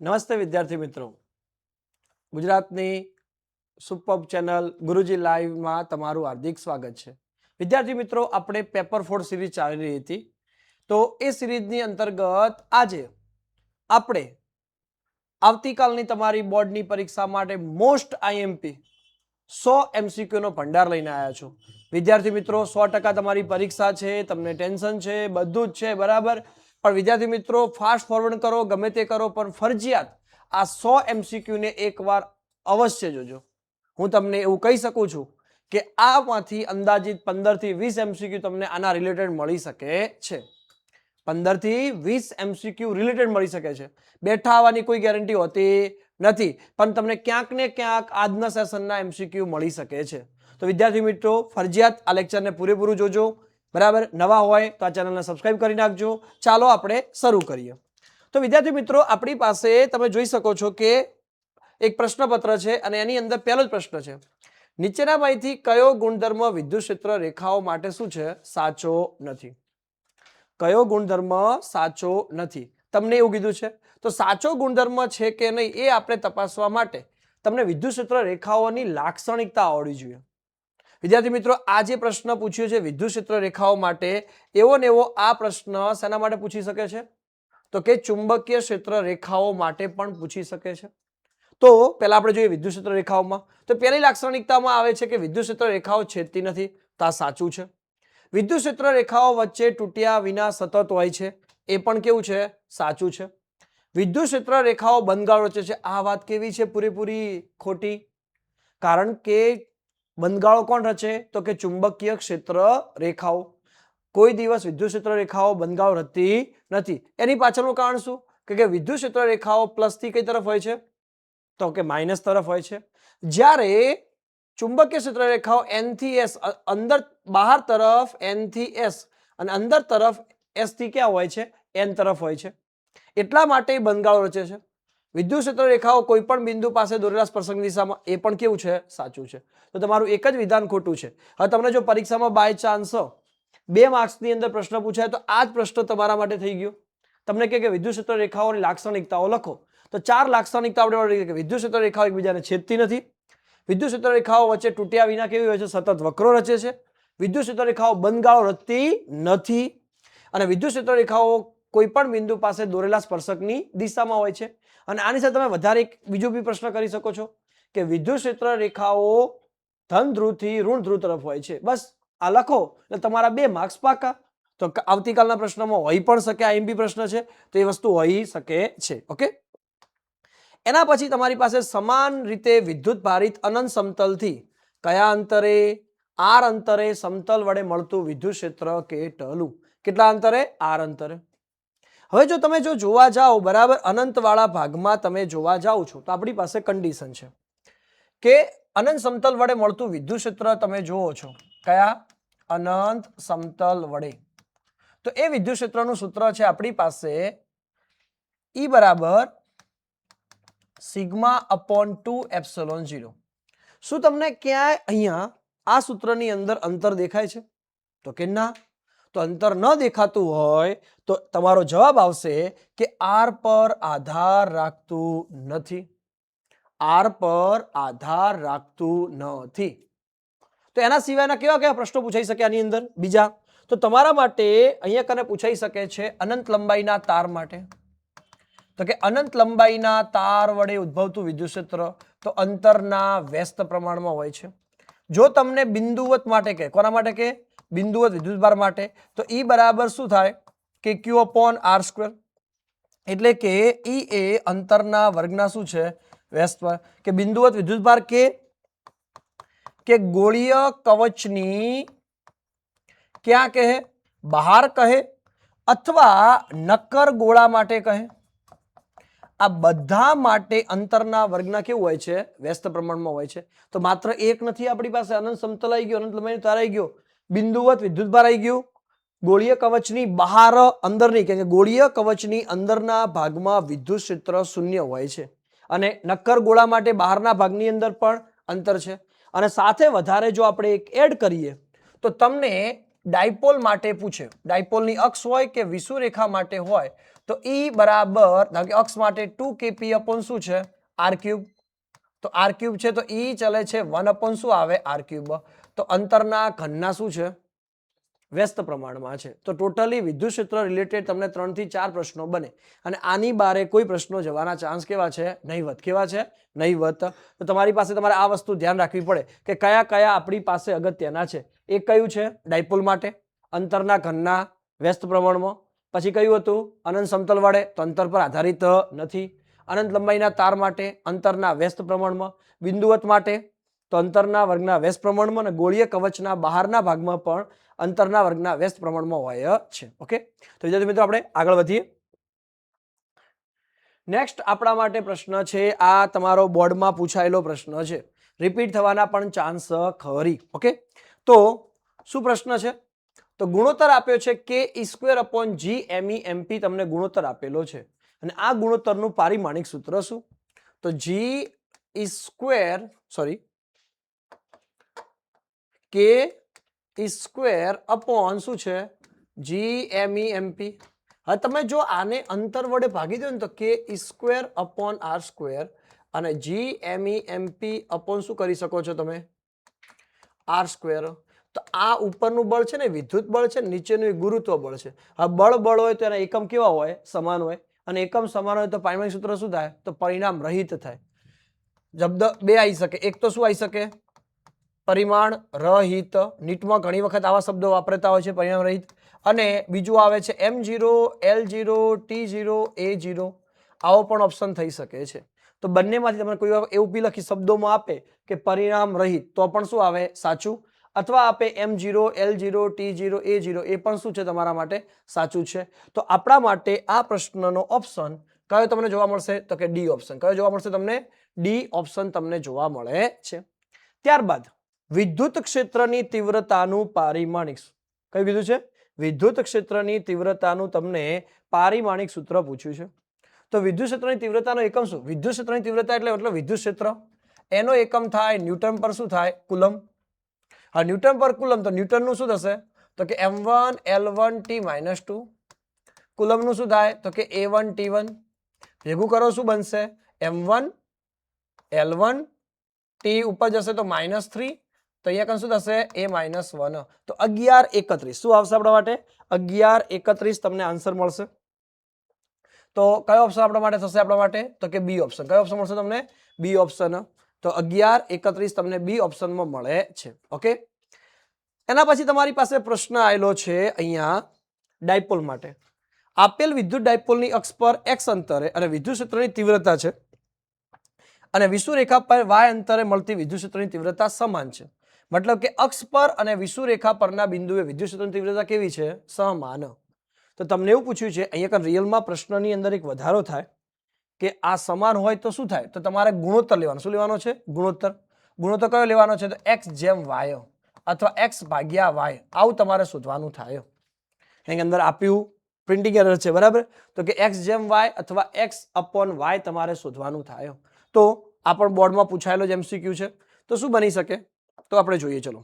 નમસ્તે વિદ્યાર્થી મિત્રો, ગુજરાતની સુપર ચેનલ ગુરુજી લાઈવમાં તમારું હાર્દિક સ્વાગત છે. વિદ્યાર્થી મિત્રો, આપણે પેપર 4 સિરીઝ ચાલી રહી હતી, તો એ સિરીઝની અંતર્ગત આજે આપણે આવતીકાલની તમારી બોર્ડની પરીક્ષા માટે મોસ્ટ આઈએમપી 100 MCQ નો ભંડાર લઈને આવ્યા છું. વિદ્યાર્થી મિત્રો, 100% તમારી પરીક્ષા છે, તમને ટેન્શન છે, બધું જ છે, બરાબર. પણ વિદ્યાર્થી મિત્રો, ફાસ્ટ ફોરવર્ડ કરો, ગમે તે કરો, પણ ફરજિયાત આ 100 MCQ ને એકવાર અવશ્ય જોજો. હું તમને એવું કહી શકું છું કે આમાંથી અંદાજિત 15 થી 20 MCQ તમને આના રિલેટેડ મળી શકે છે. 15 થી 20 MCQ રિલેટેડ મળી શકે છે. બેઠા આવવાની કોઈ ગેરંટી હોતી નથી, પણ તમને ક્યાંક ને ક્યાંક આજના સેશનના MCQ મળી શકે છે. તો વિદ્યાર્થી મિત્રો, ફરજિયાત આ લેક્ચરને પૂરેપૂરું જોજો, બરાબર. નવા હોય તો આ ચેનલને સબસ્ક્રાઇબ કરી નાખજો. ચાલો આપણે શરૂ કરીએ. તો વિદ્યાર્થી મિત્રો, આપણી પાસે તમે જોઈ શકો છો કે એક પ્રશ્નપત્ર છે અને એની અંદર પહેલો જ પ્રશ્ન છે, નીચેનામાંથી કયો ગુણધર્મ વિદ્યુત ક્ષેત્ર રેખાઓ માટે શું છે? સાચો નથી. કયો ગુણધર્મ સાચો નથી? તમને એવું કીધું છે. તો સાચો ગુણધર્મ છે કે નહીં એ આપણે તપાસવા માટે તમને વિદ્યુત ક્ષેત્ર રેખાઓની લાક્ષણિકતા આવડવી જોઈએ. વિદ્યાર્થી મિત્રો, આ જે પ્રશ્ન પૂછ્યો છે વિદ્યુત ક્ષેત્ર રેખાઓ માટે, એવો ને એવો આ પ્રશ્ન શેના માટે પૂછી શકે છે? તો કે ચુંબકીય ક્ષેત્ર રેખાઓ માટે પણ પૂછી શકે છે. તો પહેલા આપણે જોઈએ વિદ્યુત ક્ષેત્ર રેખાઓમાં. તો પહેલી લાક્ષણિકતામાં આવે છે કે વિદ્યુત ક્ષેત્ર રેખાઓ છેદતી નથી. તો આ સાચું છે. વિદ્યુત ક્ષેત્ર રેખાઓ વચ્ચે તૂટ્યા વિના સતત હોય છે. એ પણ કેવું છે? સાચું છે. વિદ્યુત ક્ષેત્ર રેખાઓ બંધગાળો રચે છે. આ વાત કેવી છે? પૂરેપૂરી ખોટી. કારણ કે બંધગાળો કોણ રચે? તો કે ચુંબકીય ક્ષેત્ર રેખાઓ. કોઈ દિવસ વિદ્યુત ક્ષેત્ર રેખાઓ બંધગાળો રચતી નથી. એની પાછળનું કારણ શું? કે વિદ્યુત ક્ષેત્ર રેખાઓ પ્લસ થી કઈ તરફ હોય છે? તો કે માઇનસ તરફ હોય છે. જ્યારે ચુંબકીય ક્ષેત્ર રેખાઓ N થી S, અંદર બહાર તરફ N થી S અને અંદર તરફ S થી ક્યાં હોય છે? N તરફ હોય છે. એટલા માટે બંધગાળો રચે છે. વિદ્યુત ક્ષેત્ર રેખાઓ કોઈ પણ બિંદુ પાસે દોરેલા સ્પર્શકની દિશામાં, એ પણ કેવું છે? સાચું છે. તો તમારું એક જ વિધાન ખોટું છે. હવે તમને જો પરીક્ષામાં બાય ચાન્સ 2 માર્ક્સની અંદર પ્રશ્ન પૂછાય તો આ જ પ્રશ્ન તમારા માટે થઈ ગયો. તમને કહે કે વિદ્યુત ક્ષેત્ર રેખાઓની લાક્ષણિકતાઓ લખો, તો 4 લાક્ષણિકતા આપણે કે વિદ્યુત ક્ષેત્ર રેખાઓ એકબીજાને છેદતી નથી, વિદ્યુત ક્ષેત્ર રેખાઓ વચ્ચે તૂટ્યા વિના કેવી હોય છે? સતત વક્રો રચે છે, વિદ્યુત ક્ષેત્ર રેખાઓ બંધગાળો રચતી નથી, અને વિદ્યુત ક્ષેત્ર રેખાઓ કોઈ પણ બિંદુ પાસે દોરેલા સ્પર્શકની દિશામાં હોય છે. અને આની સાથે તમે વધારે એક બીજો બી પ્રશ્ન કરી શકો છો કે વિદ્યુત ક્ષેત્ર રેખાઓ ધન ધ્રુવથી ઋણ ધ્રુવ તરફ હોય છે. બસ આ લખો એટલે તમારા 2 માર્ક્સ પાકા. તો આવતીકાલના પ્રશ્નમાં હોઈ પણ શકે, આઈએમપી પ્રશ્ન છે તો એ વસ્તુ હોઈ શકે છે. ઓકે. એના પછી તમારી પાસે સમાન રીતે વિદ્યુત ભારિત અનંત સમતલથી કયા અંતરે? r અંતરે સમતલ વડે મળતું વિદ્યુત ક્ષેત્ર કેટલું? કેટલા અંતરે? r અંતરે. હવે જો તમે જોવા જાઓ, બરાબર, અનંત વાળા ભાગમાં તમે જોવા જાઓ છો તો આપણી પાસે કન્ડિશન છે કે અનંત સમતલ વડે મળતું વિદ્યુત ક્ષેત્ર તમે જુઓ છો. કયા? અનંત સમતલ વડે. તો એ વિદ્યુત ક્ષેત્રનું સૂત્ર છે આપણી પાસે E બરાબર સિગ્મા અપોન 2 એપ્સિલોન 0. શું તમને ક્યાંય અહીંયા આ સૂત્રની અંદર અંતર દેખાય છે? તો કે ના. તો અંતર ન દેખાતું હોય તો તમારો જવાબ આવશે કે r પર આધાર રાખતું નથી. r પર આધાર રાખતું નથી. તો એના સિવાયના કેવા કેવા પ્રશ્નો પૂછાઈ શકે આની અંદર? બીજા તો તમારા માટે અહીંયા કને પૂછાઈ શકે છે અનંત લંબાઈના તાર માટે. તો કે અનંત લંબાઈના તાર વડે ઉદ્ભવતું વિદ્યુત ક્ષેત્ર તો અંતરના વ્યસ્ત પ્રમાણમાં હોય છે. જો તમને બિંદુવત માટે કહે, કોના માટે કહે? બિંદુવત વિદ્યુતભાર માટે, તો E બરાબર શું થાય? કે Q અપોન r². એટલે કે E એ અંતરના વર્ગના શું છે? વ્યસ્ત. કે બિંદુવત વિદ્યુતભાર કે ગોળીય કવચની ક્યાં કહે? બહાર કહે, અથવા નક્કર ગોળા માટે કહે. આ બધા માટે અંતરના વર્ગના કેવું હોય છે? વ્યસ્ત પ્રમાણમાં હોય છે. તો માત્ર એક નથી આપણી પાસે. અનંત સમતલ આવી ગયો, અનંત લંબાઈનો તાર આવી ગયો, બિંદુવત વિદ્યુતભાર આવી ગયું, ગોળીય કવચની બહાર, અંદર નહીં, કે ગોળીય કવચની અંદરના ભાગમાં વિદ્યુત ક્ષેત્ર શૂન્ય હોય છે, અને નક્કર ગોળા માટે બહારના ભાગની અંદર પણ અંતર છે. અને સાથે વધારે જો આપણે એક એડ કરીએ તો તમને ડાયપોલ માટે પૂછે, ડાયપોલની અક્ષ હોય કે વિષુવરેખા માટે હોય તો E બરાબર ધારો કે અક્ષ માટે 2kp અપોન શું છે r ક્યુબ, તો r ક્યુબ છે તો E ચલે છે 1 અપોન શું આવે r ક્યુબ, તો અંતરના ઘનના શું છે વ્યસ્ત પ્રમાણમાં છે. તો ટોટલી વિદ્યુત ક્ષેત્ર રિલેટેડ તમને 3 થી 4 પ્રશ્નો બને અને આની બારે કોઈ પ્રશ્નો જવાના ચાન્સ કેવા છે નહીવત, કેવા છે નહીવત. તો તમારી પાસે તમારે આ વસ્તુ ધ્યાન રાખવી પડે કે કયા કયા આપણી પાસે અગત્યના છે. એક કયું છે ડાયપોલ માટે અંતરના ઘનના વ્યસ્ત પ્રમાણમાં, પછી કયું હતું અનંત સમતલ વડે તો અંતર પર આધારિત નથી, અનંત લંબાઈના તાર માટે અંતરના વ્યસ્ત પ્રમાણમાં, બિંદુવત માટે તો અંતરના વર્ગના વ્યસ્ત પ્રમાણમાં અને ગોળીય કવચના બહારના ભાગમાં પણ અંતરના વર્ગના વ્યસ્ત પ્રમાણમાં હોય છે. ઓકે, તો વિદ્યાર્થી મિત્રો આપણે આગળ વધીએ. નેક્સ્ટ આપણા માટે પ્રશ્ન છે, આ તમારો બોર્ડમાં પૂછાયેલો પ્રશ્ન છે, રિપીટ થવાના પણ ચાન્સ ખરી. ઓકે, તો શું પ્રશ્ન છે, તો ગુણોત્તર આપ્યો છે કે E² upon G ME MP તમને ગુણોત્તર આપેલો છે અને આ ગુણોત્તરનું પારિમાણિક સૂત્ર શું, તો K² અપોન શું છે G ME MP. હવે તમે જો આને અંતર વડે ભાગી દો ને તો K² અપોન r² અને G ME MP અપોન શું કરી શકો છો તમે r². તો આ ઉપરનું બળ છે ને વિદ્યુત બળ છે, નીચેનું એ ગુરુત્વ બળ છે. હવે બળ હોય તો એના એકમ કેવા હોય સમાન હોય અને એકમ સમાન હોય તો પારિમાણિક સૂત્ર શું થાય તો પરિણામ રહિત થાય. શબ્દ બે આવી શકે, એક તો શું આવી શકે પરિમાણ રહિત, નીટમાં ઘણી વખત આવા શબ્દો વાપરતા હોય છે પરિણામ રહિત, અને બીજું આવે છે M0 L0 T0 A0, આવો પણ ઓપ્શન થઈ શકે છે. તો બંનેમાંથી તમે કોઈ એવું બી લખી શબ્દોમાં આપે કે પરિણામ રહિત તો પણ શું આવે સાચું, અથવા આપે M0 L0 T0 A0 એ પણ શું છે તમારા માટે સાચું છે. તો આપણા માટે આ પ્રશ્નનો ઓપ્શન કયો તમને જોવા મળશે તો કે ડી ઓપ્શન. કયો જોવા મળશે તમને ડી ઓપ્શન તમને જોવા મળે છે. ત્યારબાદ વિદ્યુત ક્ષેત્રની તીવ્રતાનું પારિમાણિક, કયું કીધું છે વિદ્યુત ક્ષેત્રની તીવ્રતાનું તમને પારિમાણિક સૂત્ર પૂછ્યું છે. તો વિદ્યુત ક્ષેત્રની તીવ્રતાનો એકમ શું, વિદ્યુત ક્ષેત્રની તીવ્રતા એટલે મતલબ વિદ્યુત ક્ષેત્ર, એનો એકમ થાય ન્યૂટન પર શું થાય કુલમ. હા ન્યૂટન પર કુલમ, તો ન્યૂટનનું શું થશે તો કે M1 L1 T - 2, કુલમનું શું થાય તો કે A1 T1, ભેગું કરો શું બનશે M1 L1 T ઉપર જશે તો -3, તો અહીંયા કણ શું થશે A-1, તો 1131 શું આવશે આપણા માટે 1131 તમને આન્સર મળશે. તો કયો ઓપ્શન આપણા માટે થશે આપણા માટે તો કે બી ઓપ્શન. કયો ઓપ્શન મળશે તમને બી ઓપ્શન. તો 1131 તમને બી ઓપ્શનમાં મળે છે. ઓકે, એના પછી તમારી પાસે પ્રશ્ન આવેલો છે અહીંયા ડાયપોલ માટે. આપેલ વિદ્યુત ડાયપોલની અક્ષ પર x અંતરે અને વિદ્યુત ક્ષેત્રની તીવ્રતા છે અને વિષુવરેખા પર y અંતરે મળતી વિદ્યુત ક્ષેત્રની તીવ્રતા સમાન છે. મતલબ કે અક્ષ પર અને વિષુવરેખા પરના બિંદુએ વિદ્યુત ક્ષેત્રની તીવ્રતા કેવી છે સમાન. તો તમને એવું પૂછ્યું છે અહીંયા રિયલમાં પ્રશ્નની અંદર એક વધારો થાય કે આ સમાન હોય તો શું થાય, તો તમારે ગુણોત્તર લેવાનો. શું લેવાનો છે ગુણોત્તર. ગુણોત્તર કયો લેવાનો છે તો x જેમ y અથવા x ભાગ્યા y, આવું તમારે શોધવાનું થાય. એની અંદર આપ્યું પ્રિન્ટિંગ એરર છે બરાબર, તો કે x જેમ y અથવા x અપોન y તમારે શોધવાનું થાય. તો આ પણ બોર્ડમાં પૂછાયેલો જ MCQ છે. તો શું બની શકે તો આપણે જોઈએ. ચલો,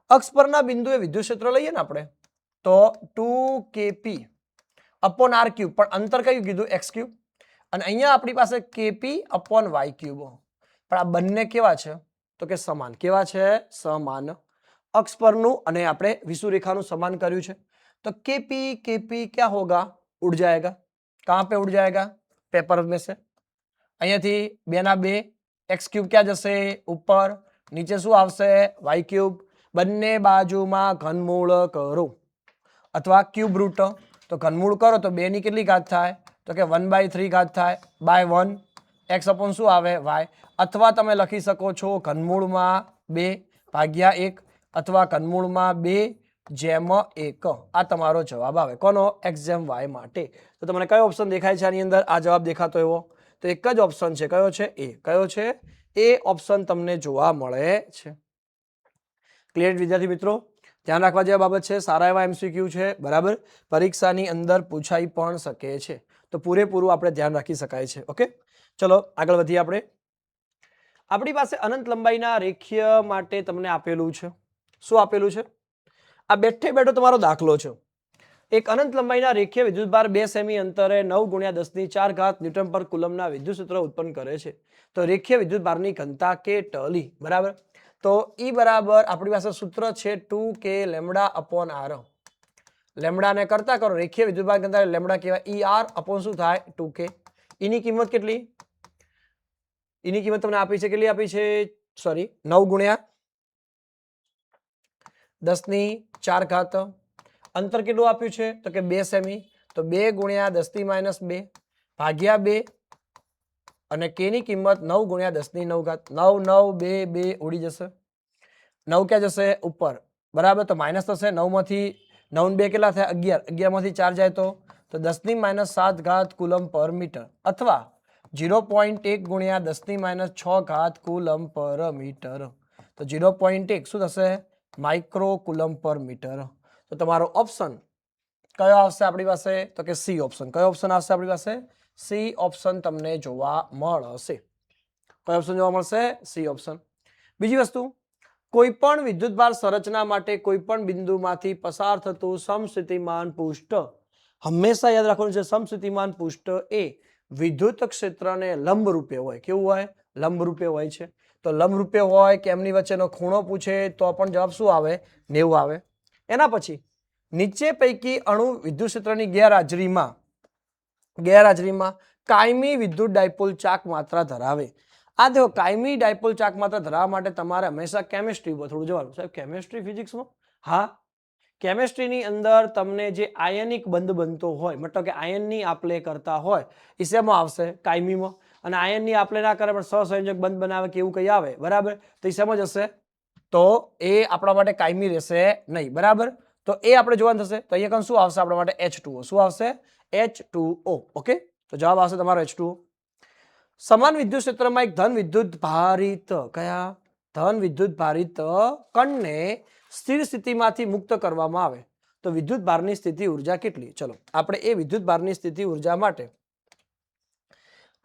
અક્ષ પરના બિંદુએ વિદ્યુત ક્ષેત્ર લઈએ ને આપણે તો 2kp અપોન r ક્યુબ, પણ અંતર કયું કીધું x ક્યુબ, અને અહીંયા આપણી પાસે kp અપોન y ક્યુબ, પણ આ બંને કેવા છે તો કે સમાન. કેવા છે સમાન. અક્ષ પરનું અને આપણે વિષુવરેખાનું સમાન કર્યું છે તો kp क्या होगा उड़ जाएगा. कहाँ पे उड़ जाएगा पेपर में से. અહીંયાથી 2 ના 2 x ક્યુબ ક્યાં જશે ઉપર, નીચે શું આવશે y ક્યુબ. બંને બાજુમાં ઘનમૂળ કરો અથવા ક્યુબ રૂટ, તો ઘનમૂળ કરો તો 2 ની કેટલી ઘાત થાય તો કે 1/3 ઘાત થાય બાય 1, x અપોન શું આવે y, અથવા તમે લખી શકો છો ઘનમૂળમાં 2 ભાગ્યા 1 અથવા ઘનમૂળમાં 2 જેમ 1. આ તમારો જવાબ આવે કોનો x જેમ y માટે. તો તમને કયો ઓપ્શન દેખાય છે આની અંદર, આ જવાબ દેખાતો એવો તો એક જ ઓપ્શન છે. કયો છે એ, કયો છે એ ઓપ્શન તમને જોવા મળે છે. ક્લિયર વિદ્યાર્થી મિત્રો, ધ્યાન રાખવા જેવા બાબત છે. સારા એવા MCQ છે બરાબર, પરીક્ષાની અંદર પૂછાઈ પણ શકે છે. તો પૂરેપૂરું આપણે ધ્યાન રાખી શકાય છે. ઓકે, ચલો આગળ વધીએ આપણે. આપણી પાસે અનંત લંબાઈના રેખીય માટે તમને આપેલું છે. શું આપેલું છે આ બેઠે બેઠો તમારો દાખલો છે. એક અનંત લંબાઈના રેખીય વિદ્યુતભાર 2 સેમી અંતરે 9 × 10⁴ ન્યૂટન પર કુલમના વિદ્યુત ક્ષેત્ર ઉત્પન્ન કરે છે. તો રેખીય વિદ્યુતભારની ઘનતા કેટલી? બરાબર. તો E બરાબર આપણી પાસે સૂત્ર છે 2k λ/r. લેમ્ડાને કરતા કરો, રેખીય વિદ્યુતભાર ઘનતા લેમ્ડા કહેવાય. ER અપોન શું થાય? 2k. એની કિંમત કેટલી? એની કિંમત તમને આપી છે, કેટલી આપી છે? સોરી, 9 × 10⁴. અંતર કેટલું આપ્યું છે? તો કે 2 સેમી. તો 2 × 10⁻2 ભાગ્યા 2 અને k ની કિંમત 9 × 10⁹. 9 9 2 2 ઉડી જશે. 9 ક્યાં જશે? ઉપર. બરાબર. તો માઇનસ થશે. 9 માંથી 9 2 કેટલા થાય? 11. 11 માંથી 4 જાય તો 10⁻7 કુલમ પર મીટર અથવા 0.1 × 10⁻6 કુલમ પર મીટર. તો 0.1 શું થશે? માઇક્રો કુલમ પર મીટર. તો તમારો ઓપ્શન કયો આવશે આપણી પાસે? તો કે સી ઓપ્શન. કયો ઓપ્શન આવશે આપણી પાસે? સી ઓપ્શન તમને જોવા મળશે. કયો ઓપ્શન જોવા મળશે? C option. બીજી વસ્તુ, કોઈ પણ વિદ્યુતભાર સંરચના માટે કોઈ પણ બિંદુમાંથી પસાર થતું સમસ્થિતિમાન પૃષ્ઠ હંમેશા યાદ રાખવાનું છે. સમસ્થિતિમાન પૃષ્ઠ એ વિદ્યુત ક્ષેત્રને લંબરૂપે હોય. કેવું હોય? લંબરૂપે હોય છે. તો લંબરૂપે હોય કે એમની વચ્ચેનો ખૂણો પૂછે તો પણ જવાબ શું આવે? 90 આવે. એના પછી નીચે પૈકી અણુ વિદ્યુત ક્ષેત્રની ગેરહાજરીમાં કાયમી વિદ્યુત ડાયપોલ ચાક માત્રા ધરાવે. આ देखो કાયમી ડાયપોલ ચાક માત્રા ધરાવવા માટે તમારે હંમેશા કેમિસ્ટ્રી પર થોડું જવાનું. સાહેબ કેમિસ્ટ્રી ફિઝિક્સમાં? હા, કેમિસ્ટ્રીની અંદર તમને જે આયનિક બંધ બનતો હોય, મતલબ કે આયનની આપલે કરતા હોય, એ શેમાં આવશે? કાયમીમાં. અને આયનની આપલે ના કરે પણ સહસંયોજક બંધ બનાવે કે એવું કંઈ આવે, બરાબર, તો એ શેમાં જશે? તો એ આપણા માટે કાયમી રહેશે નહીં. બરાબર. તો એ આપણે જોવાનું થશે. તો અહીંયા શું આવશે આપણા માટે? H2O. શું આવશે? H2O. ઓકે. તો જવાબ આવશે તમારો H2O. સમાન વિદ્યુત ક્ષેત્રમાં એક ધન વિદ્યુત ભારિત કયા? ધન વિદ્યુત ભારિત કણને સ્થિર સ્થિતિમાંથી મુક્ત કરવામાં આવે તો વિદ્યુત ભારની સ્થિતિ ઉર્જા કેટલી? ચલો આપણે એ વિદ્યુત ભારની સ્થિતિ ઉર્જા માટે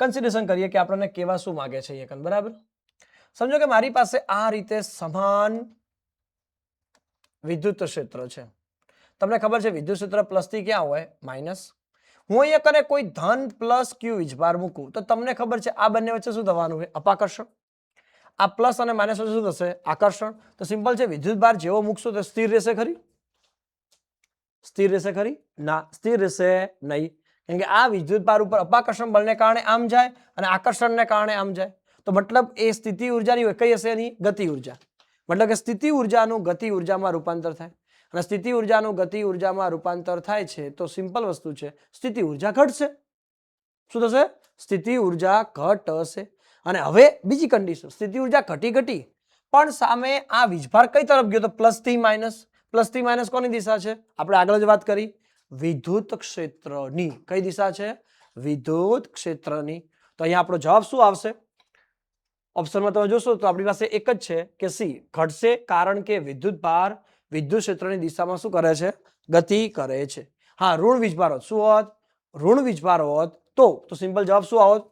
કન્સિડરેશન કરીએ કે આપણને કેવા શું માગે છે અહીંયા. બરાબર. સમજો કે મારી પાસે આ રીતે સમાન વિદ્યુત ક્ષેત્ર છે. તમને ખબર છે વિદ્યુત ક્ષેત્ર પ્લસ થી ક્યાં હોય? માઇનસ. હું અહીંયા કને કોઈ ધન પ્લસ ક્યુ વીજભાર મૂકું તો તમને ખબર છે આ બંને વચ્ચે શું થવાનું છે? અપાકર્ષણ. આ પ્લસ અને માઇનસ વચ્ચે શું થશે? આકર્ષણ. તો સિમ્પલ છે, વિદ્યુતભાર જેવો મૂકશો તો સ્થિર રહેશે ખરી? સ્થિર રહેશે ખરી? ના, સ્થિર રહેશે નહીં. કેમ કે આ વિદ્યુતભાર ઉપર અપાકર્ષણ બળને કારણે આમ જાય અને આકર્ષણને કારણે આમ જાય. તો મતલબ એ સ્થિતિ ઉર્જાની હોય. કઈ હશે એની? ગતિ ઉર્જા. મતલબ કે સ્થિતિ ઉર્જાનું ગતિ ઉર્જામાં રૂપાંતર થાય. અને સ્થિતિ ઉર્જાનું ગતિ ઉર્જામાં રૂપાંતર થાય છે તો સિમ્પલ વસ્તુ છે, સ્થિતિ ઉર્જા ઘટશે. શું થશે? સ્થિતિ ઉર્જા ઘટશે. અને હવે બીજી કન્ડિશન, સ્થિતિ ઉર્જા ઘટી પણ સામે આ વીજભાર કઈ તરફ ગયો? તો પ્લસ થી માઇનસ. પ્લસ થી માઇનસ કોની દિશા છે? આપણે આગળ જ વાત કરી, વિદ્યુત ક્ષેત્રની. કઈ દિશા છે? વિદ્યુત ક્ષેત્રની. તો અહીંયા આપણો જવાબ શું આવશે? ઓપ્શનમાં તમે જોશો તો આપણી પાસે એક જ છે કે સી, ઘટશે, કારણ કે વિદ્યુત ભાર વિદ્યુત ક્ષેત્રની દિશામાં શું કરે છે? ગતિ કરે છે. હા, ઋણ વીજભાર હોત શું હોત? ઋણ વીજભાર હોત તો સિમ્પલ જવાબ શું આવત?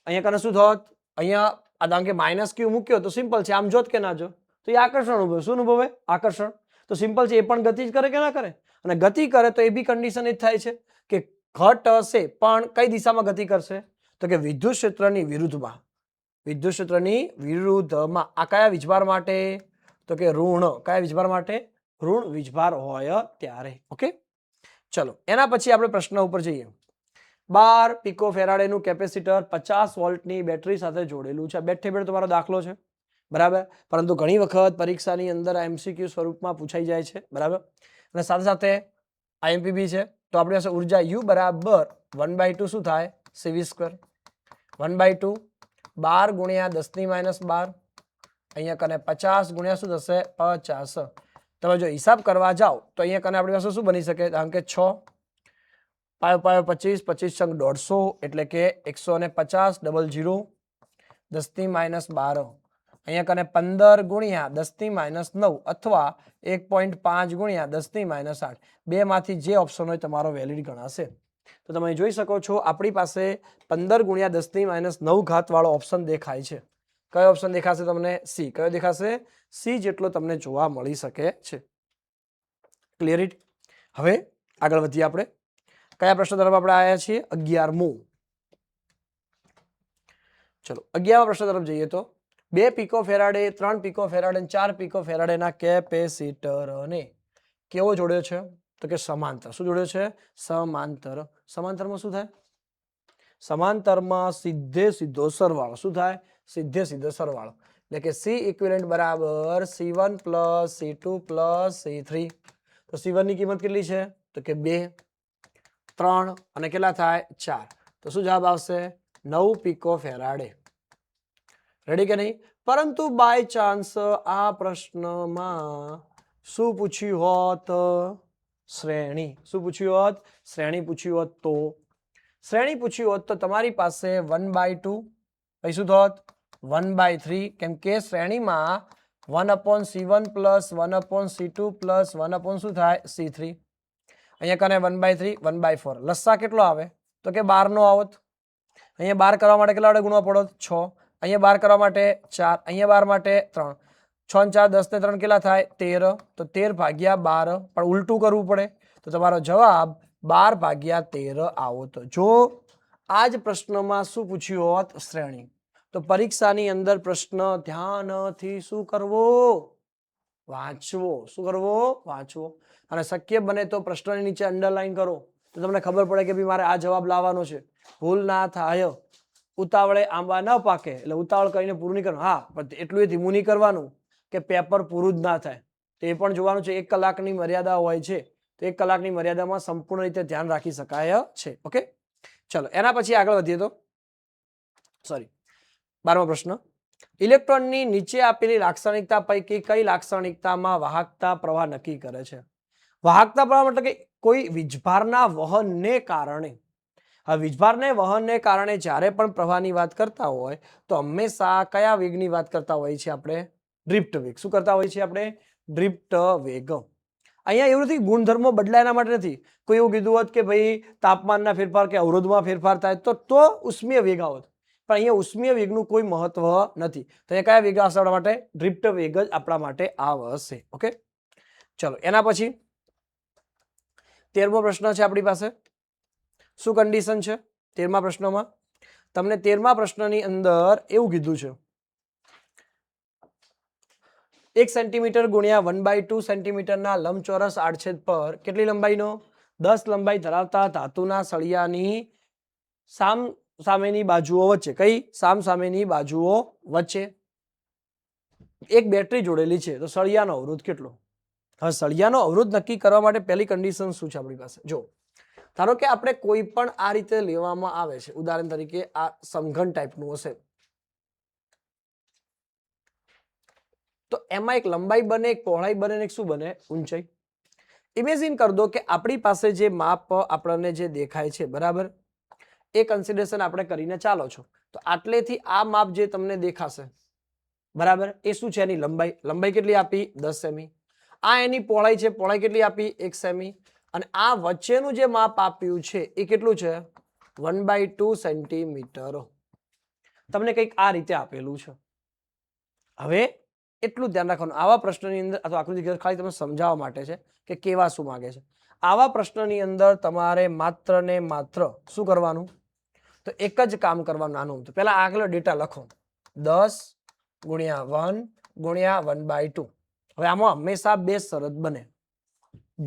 અહીંયા કને શું થોત? અહીંયા કારણ કે માઇનસ ક્યુ મૂક્યો તો સિમ્પલ છે, આમ જોત કે ના જો તો એ આકર્ષણ અનુભવે. શું અનુભવે? આકર્ષણ. તો સિમ્પલ છે, એ પણ ગતિ જ કરે કે ના કરે? અને ગતિ કરે તો એ બી કન્ડિશન એ જ થાય છે કે ઘટશે પણ કઈ દિશામાં ગતિ કરશે? તો કે વિદ્યુત ક્ષેત્રની વિરુદ્ધમાં. વિદ્યુત ક્ષેત્રની વિરુદ્ધમાં. આ કયા વીજભાર માટે? તો કે ઋણ. કયા વીજભાર માટે? ઋણ વીજભાર હોય ત્યારે. ઓકે, ચલો એના પછી આપણે પ્રશ્ન ઉપર જઈએ. 12 પિકો ફેરાડેનું કેપેસિટર 50 વોલ્ટની બેટરી સાથે જોડેલું છે. બેઠે બેઠો તમારો દાખલો છે, બરાબર, પરંતુ ઘણી વખત પરીક્ષાની અંદર MCQ સ્વરૂપમાં પૂછાઈ જાય છે, બરાબર. અને સાથે સાથે IMP બી છે. તો આપણી પાસે ઉર્જા U બરાબર 1/2 શું થાય? CV². 1/2 12 × 10⁻12. અહીંયા કને 50 ગુણ્યા શું થશે? 50. તમે જો હિસાબ કરવા જાઓ તો અહીંયા કને આપણી પાસે શું બની શકે? કારણ કે 6 5 5 25 25 સંગ 150 એટલે કે 150 0 0 10⁻12. અહીંયા કને 15 × 10⁻9 અથવા 1.5 × 10⁻8. બેમાંથી જે ઓપ્શન હોય તમારો વેલિડ ગણાશે. તો તમે જોઈ શકો છો આપણી પાસે 15 × 10⁻9 વાળો ઓપ્શન દેખાય છે. કયો ઓપ્શન દેખાશે તમને? સી. કયો દેખાશે? સી જેટલો તમને જોવા મળી શકે છે. ક્લિયરિટી. હવે આગળ વધીએ આપણે. કયા પ્રશ્ન તરફ આપણે આવ્યા છીએ? 11મો. ચલો 11મા પ્રશ્ન તરફ જઈએ તો 2 પિકોફેરાડે 3 પિકોફેરાડે અને 4 પિકોફેરાડેના કેપેસિટરને કેવો જોડ્યો છે? તો કે સમાંતર. શું જોડ્યો છે? સમાંતર. સમાંતરમાં શું થાય? સમાંતરમાં સીધે સીધો સરવાળો. શું થાય? સીધે સીધો સરવાળો. એટલે કે C ઇક્વિવેલન્ટ બરાબર C1 plus C2 plus C3. તો C1 ની કિંમત કેટલી છે? તો કે 2, 3 અને કેટલા થાય? 4. તો શું જવાબ આવશે? 9 પિકોફેરાડે. રેડી કે નહીં? પરંતુ બાય ચાન્સ આ પ્રશ્નમાં શું પૂછ્યું હોત? શ્રેણી. શું પૂછ્યું હોત? શ્રેણી પૂછ્યું હોત તો શ્રેણી પૂછ્યું હોત તો તમારી પાસે 1/2 પછી શું થોત? 1/3. કેમ કે શ્રેણીમાં 1/C1 પ્લસ 1/C2 પ્લસ 1/ શું થાય? C3. અહીંયા કને 1/3 1/4. લસ્સા કેટલો આવે? તો કે 12 નો આવત. અહીંયા 12 કરવા માટે કેટલા વડે ગુણવા પડોત? 6. અહીંયા 12 કરવા માટે 4. અહીંયા 12 માટે 3. 6 ને 4 10 ને 3 કેટલા થાય? 13. તો 13 ભાગ્યા 12. પણ ઉલટું કરવું પડે. તો તમારો જવાબ 12 ભાગ્યા 13 આવતો. જો આ જ પ્રશ્નમાં શું પૂછ્યું હોત? શ્રેણી. તો પરીક્ષાની અંદર પ્રશ્ન ધ્યાનથી શું કરવો? વાંચવો. શું કરવો? વાંચવો. અને શક્ય બને તો પ્રશ્નની નીચે અંડરલાઈન કરો તો તમને ખબર પડે કે ભાઈ મારે આ જવાબ લાવવાનો છે. ભૂલ ના થાય. ઉતાવળે આંબા ન પાકે. એટલે ઉતાવળ કરીને પૂરું નહીં કરવાનું. હા, પણ એટલું એ ધીમું નહીં કરવાનું કે પેપર પૂરું જ ના થાય. તો એ પણ જોવાનું છે. 1 કલાકની મર્યાદા હોય છે. તો 1 કલાકની મર્યાદામાં સંપૂર્ણ રીતે ધ્યાન રાખી શકાય છે. ઓકે, ચલો એના પછી આગળ વધીએ તો 12મો પ્રશ્ન. ઇલેક્ટ્રોનની નીચે આપેલી લાક્ષણિકતા પૈકી કઈ લાક્ષણિકતામાં વાહકતા પ્રવાહ નક્કી કરે છે? વાહકતા પ્રવાહ એટલે કે કોઈ વીજભારના વહનને કારણે. હવે વીજભારને વહનને કારણે જ્યારે પણ પ્રવાહની વાત કરતા હોય તો હંમેશા કયા વેગની વાત કરતા હોય છે આપણે? ડ્રિફ્ટ વેગ. શું કરતા હોય છે આપણે? ડ્રિફ્ટ વેગ. અહીંયા એવું નથી ગુણધર્મો બદલાય એના માટે નથી. કોઈ એવું કીધું હોત કે ભાઈ તાપમાનના ફેરફાર કે અવરોધમાં ફેરફાર થાય તો ઉષ્મીય વેગ આવત. પણ અહીંયા ઉષ્મીય વેગનું કોઈ મહત્વ નથી. તો એ કયા વેગ આવશે આપણા માટે? ડ્રિફ્ટ વેગ જ આપણા માટે આવશે. ઓકે, ચલો એના પછી 13મો પ્રશ્ન છે આપણી પાસે. શું કન્ડિશન છે 13મા પ્રશ્નમાં? તમને 13મા પ્રશ્નની અંદર એવું કીધું છે 1 સેન્ટીમીટર ગુણ્યા 1/2 સેન્ટીમીટરના લંબચોરસ આડછેદ પર કેટલી લંબાઈનો? 10 લંબાઈ ધરાવતા ધાતુના સળિયાની સામસામેની બાજુઓ વચ્ચે. કઈ સામસામેની બાજુઓ વચ્ચે એક બેટરી જોડેલી છે. તો સળિયાનો અવરોધ કેટલો? હવે સળિયાનો અવરોધ નક્કી કરવા માટે પહેલી કન્ડિશન શું છે આપણી પાસે? જો ધારો કે આપણે કોઈ પણ આ રીતે લેવામાં આવે છે. ઉદાહરણ તરીકે આ સમઘન ટાઈપનું હશે તો એમાં એક લંબાઈ બને, એક પહોળાઈ બને ને એક શું બને? ઊંચાઈ. ઇમેજિન કરી દો કે આપણી પાસે જે માપ આપણને જે દેખાય છે બરાબર, એ કન્સિડરેશન આપણે કરીને ચાલો છો. તો આટલેથી આ માપ જે તમને દેખાશે બરાબર, એ શું છે? એની લંબાઈ. લંબાઈ કેટલી આપી? 10 સેમી. આ એની પહોળાઈ છે. પહોળાઈ કેટલી આપી? 1 સેમી. અને આ વચ્ચેનું જે માપ આપ્યું છે એ કેટલું છે? 1/2 સેન્ટીમીટર. તમને કંઈક આ રીતે આપેલું છે. હવે એટલું ધ્યાન રાખવાનું આવા પ્રશ્નની અંદર, અથવા આકૃતિ ખાલી તમને સમજાવવા માટે છે કે કેવા શું માંગે છે. આવા પ્રશ્નની અંદર તમારે માત્ર ને માત્ર શું કરવાનું? તો એક જ કામ કરવાનું. નાનું તો પહેલા આગળ ડેટા લખો. 10 ગુણ્યા 1 ગુણ્યા 1/2. હવે આમાં હંમેશા બે શરત બને.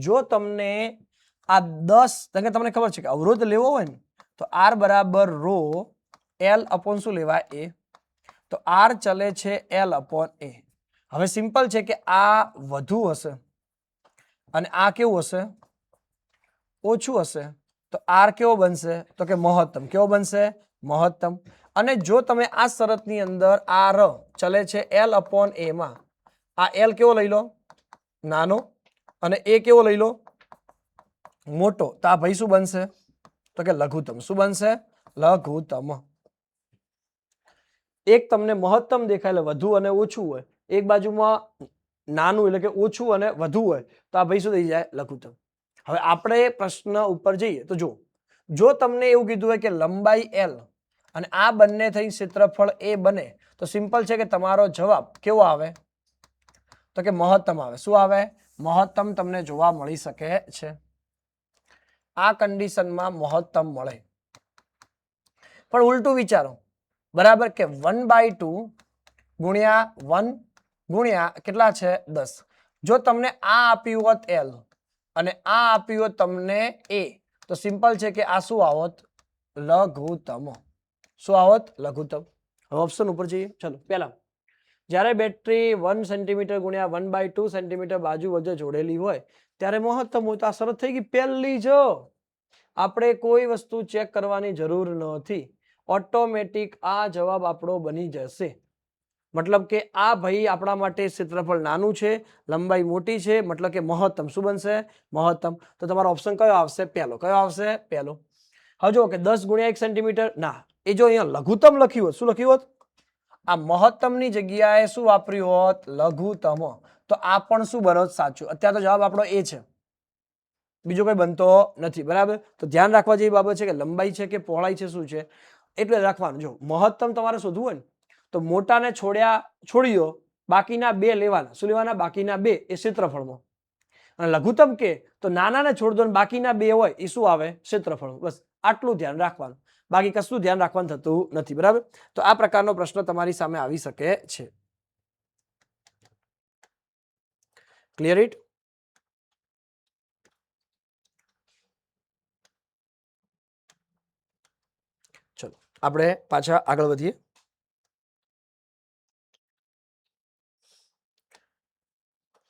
જો તમને આ 10, તમને ખબર છે કે અવરોધ લેવો હોય ને તો R બરાબર રો L અપોન શું લેવાય? A. તો R ચલે છે L અપોન A. હવે સિમ્પલ છે કે આ વધુ હશે અને આ કેવું હશે? ઓછું હશે. તો R કેવો બનશે? તો કે મહત્તમ. કેવો બનશે? મહત્તમ. અને જો તમે આ શરતની અંદર R ચલે છે L અપોન A માં, આ L કેવો લઈ લો? નાનો. અને A કેવો લઈ લો? મોટો. તો આ ભાઈ શું બનશે? તો કે લઘુત્તમ. શું બનશે? લઘુત્તમ. એક તમને મહત્તમ દેખાય એટલે વધુ અને ઓછું હોય, એક બાજુમાં નાનું એટલે કે ઓછું અને વધુ હોય, તો આ ભાઈ શું થઈ જાય? લઘુત્તમ. હવે આપણે પ્રશ્ન ઉપર જઈએ તો જો તમને એવું કીધું હોય કે લંબાઈ L અને આ બંને થઈ ક્ષેત્રફળ A બને, તો સિમ્પલ છે કે તમારો જવાબ કેવો આવે? તો કે મહત્તમ આવે. શું આવે? મહત્તમ તમને જોવા મળી શકે છે. આ કન્ડિશનમાં મહત્તમ મળે. પણ ઉલટું વિચારો, બરાબર, કે 1/2 ગુણ્યા 1 ગુણ્યા કેટલા છે 10. જો તમને આ આપ્યું હોત L અને આ આપ્યું હોત તમને A, તો સિમ્પલ છે કે આ શું આવત? લઘુત્તમ. શું આવત? લઘુત્તમ. હવે ઓપ્શન ઉપર જઈએ. ચલો, પહેલા જ્યારે બેટરી 1 સેન્ટીમીટર ગુણ્યા 1/2 સેન્ટીમીટર બાજુ વચ્ચે જોડેલી હોય ત્યારે મહત્તમ હોય. તો આ શરત થઈ ગઈ પહેલી જ. આપણે કોઈ વસ્તુ ચેક કરવાની જરૂર નથી, ઓટોમેટિક આ જવાબ આપણો બની જશે. મતલબ કે આ ભાઈ આપણા માટે ક્ષેત્રફળ નાનું છે, લંબાઈ મોટી છે, મતલબ કે મહત્તમ શું બનશે? મહત્તમ. તો તમારો ઓપ્શન કયો આવશે? પહેલો. કયો આવશે? પહેલો. હવે જો કે 10 ગુણ્યા 1 સેન્ટીમીટર, ના, એ જો અહીંયા લઘુત્તમ લખ્યું હોત, શું લખ્યું હોત? આ મહત્તમની જગ્યાએ શું વાપર્યું હોત? લઘુત્તમ. તો આ પણ શું બનોત? સાચું. અત્યારે તો જવાબ આપણો એ છે, બીજો કોઈ બનતો નથી. બરાબર. તો ધ્યાન રાખવા જેવી બાબત છે કે લંબાઈ છે કે પહોળાઈ છે, શું છે, એટલે રાખવાનું. જો મહત્તમ તમારે શોધવું હોય ને તો મોટાને છોડી દો, બાકીના 2 લેવાના. શું લેવાના? બાકીના 2 એ ક્ષેત્રફળમાં. અને લઘુત્તમ કે તો નાનાને છોડી દો ને બાકીના 2 હોય એ શું આવે? ક્ષેત્રફળમાં. બસ આટલું ધ્યાન રાખવાનું, બાકી કશું ધ્યાન રાખવાનું થતું નથી. બરાબર. તો આ પ્રકારનો પ્રશ્ન તમારી સામે આવી શકે છે. Clear it? ચલો આપણે પાછા આગળ વધીએ.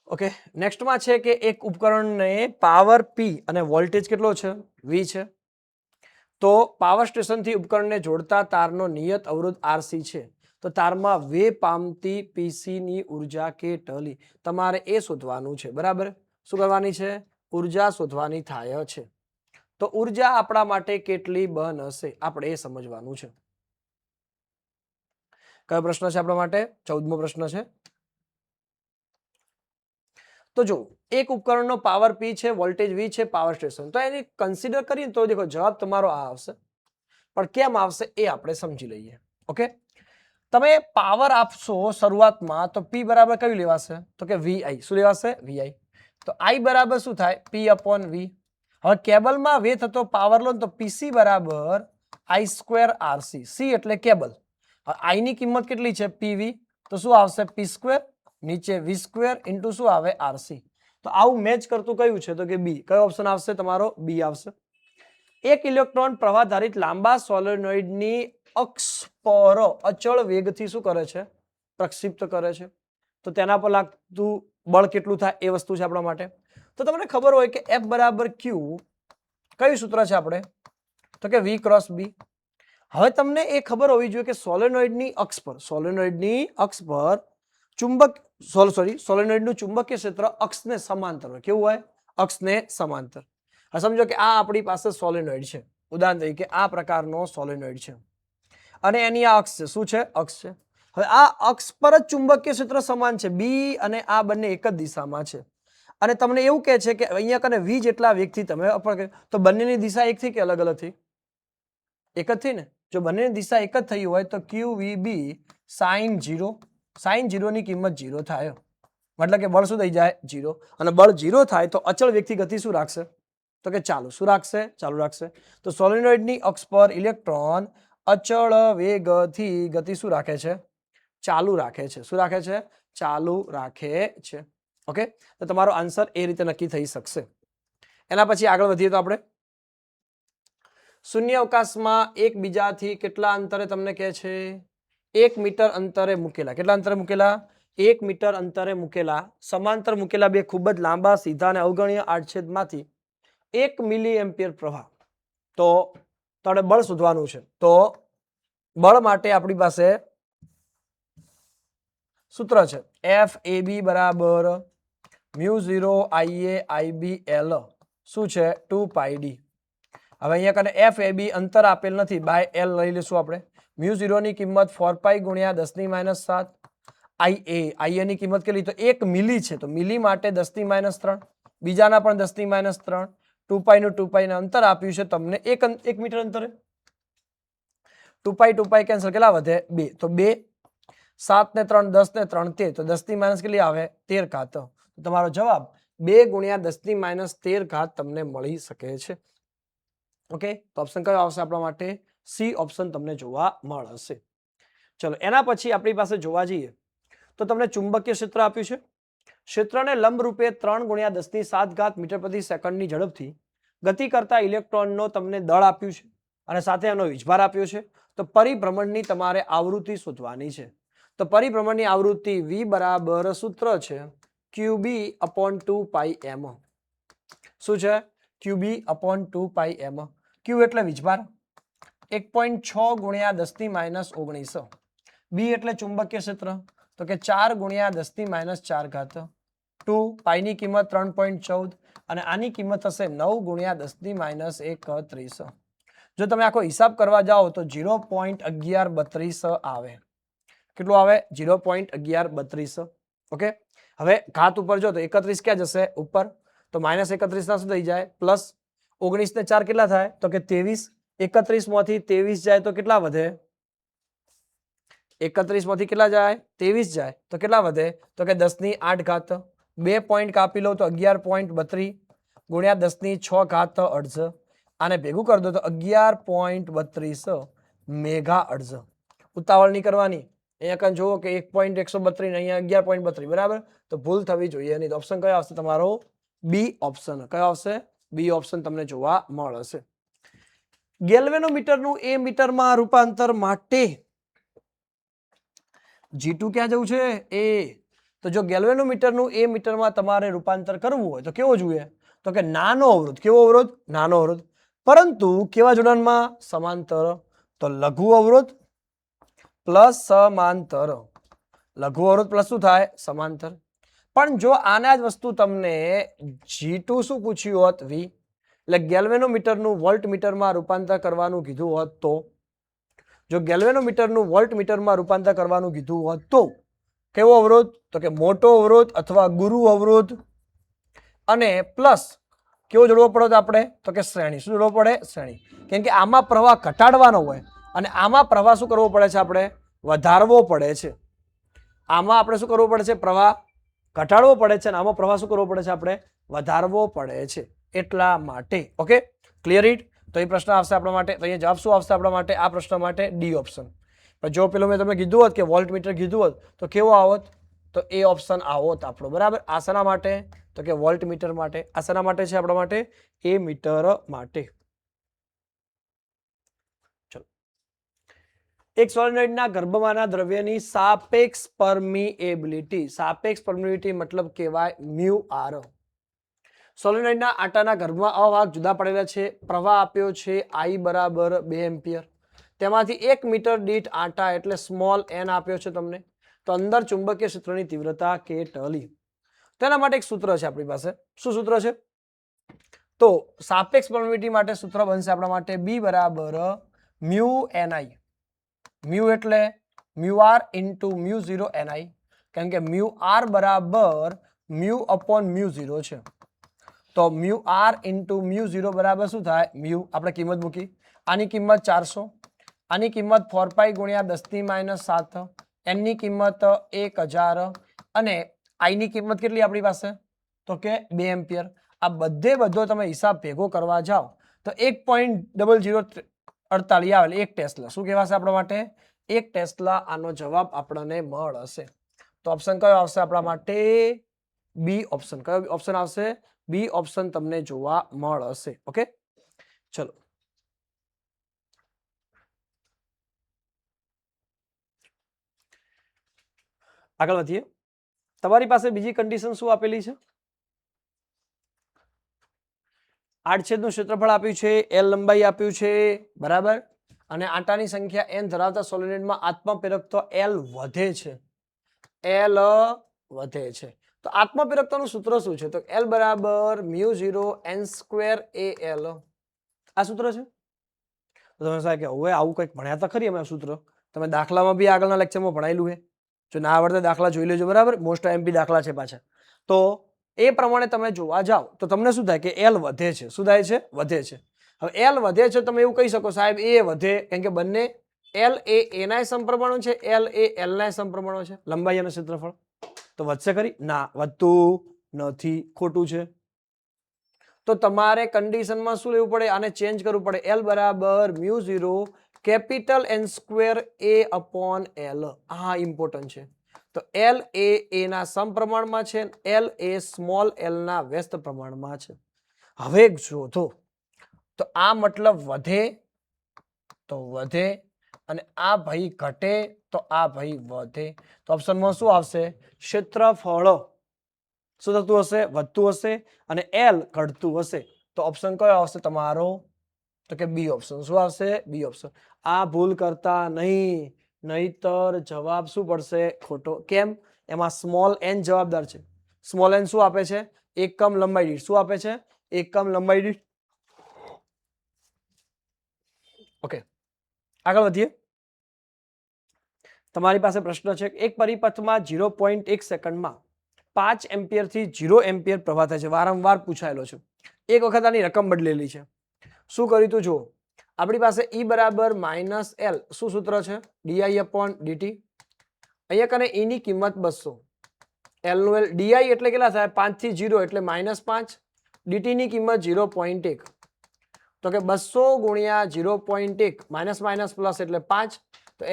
ઓકે, નેક્સ્ટમાં છે કે એક ઉપકરણને પાવર P અને વોલ્ટેજ કેટલો છે? V છે. તો પાવર સ્ટેશનથી ઉપકરણને જોડતા તારનો નિયત અવરોધ RC છે. તો તારમાં વે પામતી PC ની ઉર્જા કેટલી? તમારે એ શોધવાનું છે. બરાબર. શું કરવાની છે? ઉર્જા શોધવાની થાય છે. તો ઉર્જા આપણા માટે કેટલી બનશે આપણે એ સમજવાનું છે. કયો પ્રશ્ન છે આપણા માટે? 14મો પ્રશ્ન છે. તો જો એક ઉપકરણનો પાવર P છે, વોલ્ટેજ V છે, પાવર સ્ટેશન, તો એને કન્સિડર કરીએ તો દેખો જવાબ તમારો આ આવશે. પણ કેમ આવશે એ આપણે સમજી લઈએ. ઓકે, તમે પાવર આપશો શરૂઆતમાં તો P બરાબર કયું લેવાશે? તો કે VI. શું લેવાશે? VI. તો I બરાબર શું થાય? P/V. હવે કેબલમાં વે થતો પાવર લો તો PC બરાબર I²RC. C એટલે કેબલ. I ની કિંમત કેટલી છે? PV. તો શું આવશે? P², નીચે V² ઇન્ટુ શું આવે? RC. તો આવું મેચ કરતું કયું છે? તો કે B. કયો ઓપ્શન આવશે તમારો? B આવશે. એક ઇલેક્ટ્રોન પ્રવાહધારિત લાંબા સોલેનોઇડની અક્ષ પર અચળ વેગથી શું કરે છે? પ્રક્ષિપ્ત કરે છે. તો તેના પર લાગતું બળ કેટલું થાય એ વસ્તુ છે આપણા માટે. તો તમને ખબર હોય કે F બરાબર Q, કયું સૂત્ર છે આપણે? તો કે V × B. હવે તમને એ ખબર હોવી જોઈએ કે સોલેનોઇડની અક્ષ પર સોલેનોઇડનું ચુંબકીય ક્ષેત્ર અક્ષને સમાંતર હોય. કેવું હોય? અક્ષને સમાંતર. હવે સમજો કે આ આપણી પાસે સોલેનોઇડ છે, ઉદાહરણ તરીકે આ પ્રકારનો સોલેનોઇડ છે અને એની આ અક્ષ છે. શું છે? અક્ષ છે. હવે આ અક્ષ પર જ ચુંબકીય ક્ષેત્ર સમાન છે. B અને આ બંને એક જ દિશામાં છે અને તમને એવું કહે છે કે અહીંયા કને V જેટલા વેગથી તમે તો બંનેની દિશા એક થઈ કે અલગ અલગ થઈ? એક જ થઈ ને. જો બંનેની દિશા એક જ થઈ હોય તો QVB sin 0. sin 0 ની કિંમત 0 થાય. મતલબ કે બળ શું થઈ જાય? 0. અને બળ 0 થાય તો અચળ વેગથી ગતિ શું રાખશે? તો કે ચાલુ. શું રાખશે? ચાલુ રાખશે. તો સોલેનોઇડની અક્ષ પર ઇલેક્ટ્રોન અચળ વેગથી ગતિ શું રાખે છે? ચાલુ રાખે છે. શું રાખે છે? ચાલુ રાખે છે. ઓકે, તો તમારો આન્સર એ રીતે નક્કી થઈ શકશે. એના પછી આગળ વધીએ તો આપણે શૂન્ય અવકાશમાં એકબીજાથી કેટલા અંતરે તમને કહે છે? 1 મીટર અંતરે મૂકેલા. કેટલા અંતરે મૂકેલા? 1 મીટર અંતરે મૂકેલા સમાંતર મૂકેલા બે ખૂબ જ લાંબા સીધા અને અવગણ્ય આડછેદમાંથી 1 મિલી એમ્પિયર પ્રવાહ. તો તમારે બળ શોધવાનું છે. તો બળ માટે આપણી પાસે સૂત્ર છે FAB બરાબર μ0 IA IB L. શું છે? 2πd. હવે અહીંયા કને FAB અંતર આપેલ નથી, બાય L લઈ લેશું આપણે. μ0 ની કિંમત 4π ગુણ્યા 10⁻⁷. IA ની કિંમત કેટલી? તો 1 મિલી છે, તો મિલી માટે 10⁻3. બીજાના પણ 10⁻3. 2π નું 2π ને અંતર આપ્યું છે તમને 1 મીટર અંતરે. 2π કેન્સલ, કેટલા વધે? 2. તો 2, 7 ને 3 10 ને 3 13. તો 10⁻ કેટલી આવે? 13 ઘાત. તમારો જવાબ 2 ગુણ્યા 10⁻13 તમને મળી શકે છે. ઓકે, તો ઓપ્શન કયો આવશે આપણા માટે? સી ઓપ્શન તમને જોવા મળશે. ચલો એના પછી આપણી પાસે જોવા જઈએ તો તમને ચુંબકીય ક્ષેત્ર આપ્યું છે. ક્ષેત્રને લંબ રૂપે 3 ગુણ્યા 10⁻7 મીટર પ્રતિ સેકન્ડની ઝડપથી ગતિ કરતા ઇલેક્ટ્રોનનો તમને દળ આપ્યું છે અને સાથે એનો વીજભાર આપ્યો છે. તો પરિભ્રમણની તમારે આવૃત્તિ શોધવાની છે. તો પરિભ્રમણની આવૃત્તિ V બરાબર સૂત્ર છે QB/2πm. શું છે? QB/2πm. Q એટલે વીજભાર 1.6 ગુણ્યા 10⁻19. B એટલે ચુંબકીય ક્ષેત્ર તો કે 4 ગુણ્યા 10⁻4. 2 પાઈની કિંમત 3.14 અને આની કિંમત થશે 9 ગુણ્યા 10⁻31. જો તમે આખો હિસાબ કરવા જાઓ તો 0.1132 આવે. કેટલું આવે? 0.1132. ઓકે, હવે ઘાત ઉપર જો તો 31 ક્યાં જશે? ઉપર. તો -31 ના શું થઈ જાય? પ્લસ 19 ને 4 કેટલા થાય? તો કે 23. 31 માંથી 23 જાય તો કેટલા વધે? 31 માંથી કેટલા જાય? 23 જાય તો કેટલા વધે? તો કે 10⁸. 2 પોઈન્ટ કાપી લો તો 11.32 ગુણ્યા 10⁶ અડધ. આને ભેગું કરી દો તો 11.32 મેગા અડધ. ઉતાવળ નહીં કરવાની. અહીંયા કાન જુઓ કે 1.132 અહીંયા 11.32 બરાબર. તો ભૂલ થવી જોઈએ નહીં. ઓપ્શન કયો આવશે તમારો? B option. કયો આવશે? બી ઓપ્શન તમને જોવા મળશે. ગેલ્વેનોમીટરનું એ મીટરમાં રૂપાંતર માટે G2 ક્યાં જવું છે? એ. તો જો ગેલ્વેનોમીટરનું એ મીટરમાં તમારે રૂપાંતર કરવું હોય તો કેવો જોઈએ? તો કે નાનો અવરોધ. કેવો અવરોધ? નાનો અવરોધ. પરંતુ કેવા જોડાણમાં? સમાંતર. તો લઘુ અવરોધ પ્લસ સમાંતર. લઘુ અવરોધ પ્લસ શું થાય? સમાંતર. પણ જો આના જ વસ્તુ તમને G2 શું પૂછ્યું હોત? V. એટલે ગેલ્વેનોમીટરનું વોલ્ટમીટરમાં રૂપાંતર કરવાનું કીધું હોત તો? જો ગેલ્વેનોમીટરનું વોલ્ટમીટરમાં રૂપાંતર કરવાનું કીધું હોત તો કેવો અવરોધ? તો કે મોટો અવરોધ અથવા ગુરુ અવરોધ અને પ્લસ કેવો જોડવો પડે આપણે? તો કે શ્રેણી. શું જોડવો પડે? શ્રેણી. કેમ કે આમાં પ્રવાહ ઘટાડવાનો હોય અને આમાં પ્રવાહ શું કરવો પડે છે? આપણે વધારવો પડે છે. આમાં આપણે શું કરવું પડે છે? પ્રવાહ ઘટાડવો પડે છે અને આમાં પ્રવાહ શું કરવો પડે છે? આપણે વધારવો પડે છે. એટલા માટે. Okay, clear it? તો એ પ્રશ્ન આવશે આપણા માટે. તો અહીંયા જવાબ શું આવશે આપણા માટે? આ પ્રશ્ન માટે ડી ઓપ્શન. પણ જો પેલો મેં તમને કીધું હોત કે વોલ્ટમીટર કીધું હોત તો કેવો આવત? તો એ ઓપ્શન આવત આપણો. બરાબર. આ શેના માટે? તો કે વોલ્ટમીટર માટે. આ શેના માટે છે આપણા માટે? એ મીટર માટે. ચલો, એક સોલેનોઇડના ગર્ભમાંના દ્રવ્યની સાપેક્ષ પરમિએબિલિટી. સાપેક્ષ પરમિએબિલિટી મતલબ કહેવાય મ્યુ આર. સોલેનોઇડના આટાના ગર્ભમાં અવાહક જુદા પડેલા છે. પ્રવાહ આપ્યો છે I બરાબર 2 એમ્પિયર. તેમાંથી 1 મીટર દીઠ આટા એટલે સ્મોલ n આપ્યો છે તમને. તો અંદર ચુંબકીય ક્ષેત્રની તીવ્રતા કેટલી? તેના માટે એક સૂત્ર છે આપણી પાસે. શું સૂત્ર છે? તો સાપેક્ષ પરમિએબિલિટી માટે સૂત્ર બનશે આપણા માટે B બરાબર મ્યુ ni. મ્યુ એટલે mu R into mu 0 ni. કારણ કે મ્યુ આર બરાબર મ્યુ અપોન મ્યુ 0 છે. તો મ્યુ આર ઇન્ટુ મ્યુ 0 બરાબર શું થાય? મ્યુ. આપણે કિંમત મૂકી. આની કિંમત 400. આની કિંમત 4π ગુણ્યા 10⁻7. n ની કિંમત 1000 અને I ની કિંમત કેટલી આપણી પાસે? તો કે 2 એમ્પિયર. આ બધો તમે હિસાબ ભેગો કરવા જાઓ તો 1.0048 આવે. 1 ટેસ્લા. શું કહેવાશે આપણા માટે? 1 ટેસ્લા. આનો જવાબ આપણને મળશે. તો ઓપ્શન કયો આવશે આપણા માટે? B option. કયો ઓપ્શન આવશે? બી ઓપ્શન તમને જોવા મળશે. ઓકે, ચલો આગળ વધીએ. તમારી પાસે બીજી કન્ડિશન શું આપેલી છે? આડછેદનું ક્ષેત્રફળ આપ્યું છે, L લંબાઈ આપ્યું છે, બરાબર. અને આટાની સંખ્યા n ધરાવતા સોલેનોઇડમાં આત્મપ્રેરકત્વ L વધે છે. L વધે છે. તો આત્મપ્રેરકતાનું સૂત્ર શું છે? તો L બરાબર મ્યુ 0 n² AL. આ સૂત્ર છે. તો તમે સાહેબ કે હવે આવું કંઈક ભણ્યા તો ખરી અમે સૂત્ર. તમે દાખલામાં બી આગળના લેક્ચરમાં ભણાયેલું છે. જો ના આવડતા દાખલા જોઈ લેજો. બરાબર. મોસ્ટ MP દાખલા છે પાછા. તો એ પ્રમાણે તમે જોવા જાઓ તો તમને શું થાય કે L વધે છે. શું થાય છે? વધે છે. હવે L વધે છે તમે એવું કહી શકો સાહેબ એ વધે કેમ કે બંને L એ A ના સમપ્રમાણો છે, L એ L ના સમપ્રમાણો છે, લંબાઈ અને ક્ષેત્રફળ. તો વધશે ખરી? ના, વધતું નથી, ખોટું છે. તો તમારે કન્ડિશનમાં શું લેવું પડે? આને ચેન્જ કરવું પડે. L બરાબર mu 0 capital N square A upon L. આ ઇમ્પોર્ટન્ટ છે. તો L એ A ના સમપ્રમાણમાં છે, L એ સ્મોલ l ના વ્યસ્ત પ્રમાણમાં છે. હવે શોધો. તો આ મતલબ વધે તો વધે અને આ ભાઈ ઘટે તો આ ભાઈ વધે. તો ઓપ્શનમાં શું આવશે? ક્ષેત્રફળ શું થતું હશે? વધતું હશે અને L ઘટતું હશે. તો ઓપ્શન કયો આવશે તમારો? તો કે બી ઓપ્શન. શું આવશે? B option. આ ભૂલ કરતા નહીં, નહીતર જવાબ શું પડશે? ખોટો. કેમ? એમાં સ્મોલ n જવાબદાર છે. સ્મોલ n શું આપે છે? એકમ લંબાઈ દીઠ. શું આપે છે? એકમ લંબાઈ દીઠ. ઓકે, આગળ વધીએ. તમારી પાસે પ્રશ્ન છે. એક પરિપથમાં 0.1 સેકન્ડમાં 5 એમ્પિયરથી 0 એમ્પિયર પ્રવાહ થાય છે. વારંવાર પૂછાયેલો છે. એક વખત આની રકમ બદલેલી છે. શું કર્યું તું જુઓ. આપણી પાસે E બરાબર માઇનસ L શું સૂત્ર છે? D I upon D T. અહીંયા કને E ની કિંમત 200, L નું L. ડીઆઈ એટલે કેટલા થાય? 5 થી 0 એટલે -5. ડીટી ની કિંમત 0.1. તો કે 200 ગુણ્યા 0.1 માઇનસ માઇનસ પ્લસ એટલે 5. તો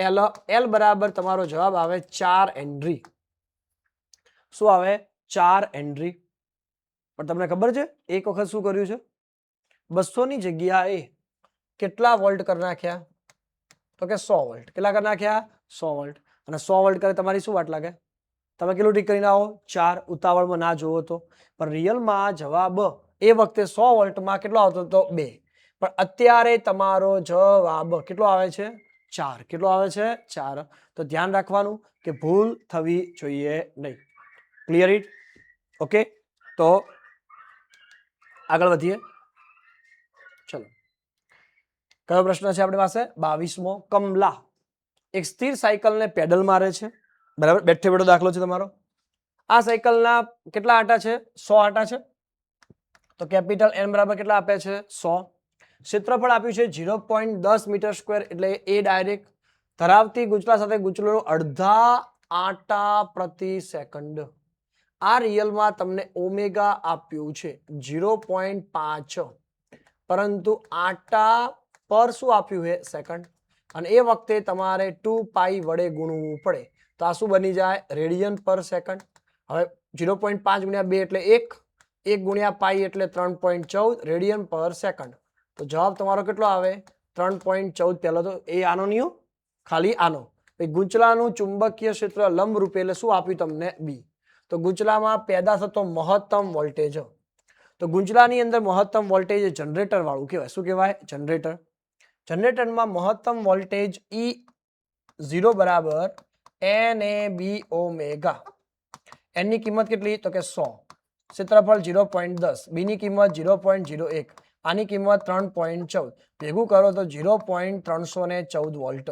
L બરાબર તમારો જવાબ આવે 4 હેનરી. શું આવે? 4 હેનરી. પણ તમને ખબર છે એક વખત શું કર્યું છે? 200 ની જગ્યાએ કેટલા વોલ્ટ કરી નાખ્યા? તો કે 100 વોલ્ટ. કેટલા કરી નાખ્યા? 100 વોલ્ટ. અને 100 વોલ્ટ કરે તમારી શું વાટ લાગે? તમે કેટલું ઠીક કરીને આવો? 4. ઉતાવળમાં ના જોવો તો. પણ રિયલમાં જવાબ એ વખતે 100 વોલ્ટમાં કેટલો આવતો હતો? 2. પણ અત્યારે તમારો જવાબ કેટલો આવે છે? 4. કેટલો આવે છે? 4. તો ધ્યાન રાખવાનું કે ભૂલ થવી જોઈએ નહીં. Clear it? ઓકે, તો આગળ વધીએ. ચલો, કયો પ્રશ્ન છે આપણી પાસે? 22મો. કમલા એક સ્થિર સાયકલને પેડલ મારે છે. બરાબર, બેઠે બેઠો દાખલો છે તમારો. આ સાયકલના કેટલા આટા છે? 100 આટા છે. તો કેપિટલ N બરાબર કેટલા આપે છે? 100. ક્ષેત્રફળ આપ્યું છે 0.10 મીટર સ્ક્વેર એટલે એ ડાયરેક્ટ. ધરાવતી ગુંચલા સાથે ગુંચલો અડધા આટા પ્રતિ સેકન્ડ. આ રિયલમાં તમને ઓમેગા આપ્યું છે 0.5, પરંતુ આટા પર શું આપ્યું છે? સેકન્ડ. અને એ વખતે તમારે 2 પાઈ વડે ગુણવું પડે. તો આ શું બની જાય? રેડિયન પર સેકન્ડ. હવે 0.5 ગુણ્યા 2 એટલે 1. 1 ગુણ્યા પાઈ એટલે 3.14 રેડિયન પર સેકન્ડ. તો જવાબ તમારો કેટલો આવે? 3.14. પહેલો તો એ આનો નહીં, ખાલી આનો. ગુંચલાનું ચુંબકીય ક્ષેત્ર લંબ રૂપે એટલે શું આપ્યું તમને? બી. તો ગુંચલામાં પેદા થતો મહત્તમ વોલ્ટેજ. તો ગુંચલાની અંદર મહત્તમ વોલ્ટેજ જનરેટર વાળું કહેવાય. શું કહેવાય? જનરેટર. જનરેટરમાં મહત્તમ વોલ્ટેજ E0 બરાબર NAB ઓમેગા. N ની કિંમત કેટલી? તો કે 100. ક્ષેત્રફળ 0.10. B ની કિંમત 0.01. આની કિંમત 3.14. ભેગું કરો તો 0.314 વોલ્ટ.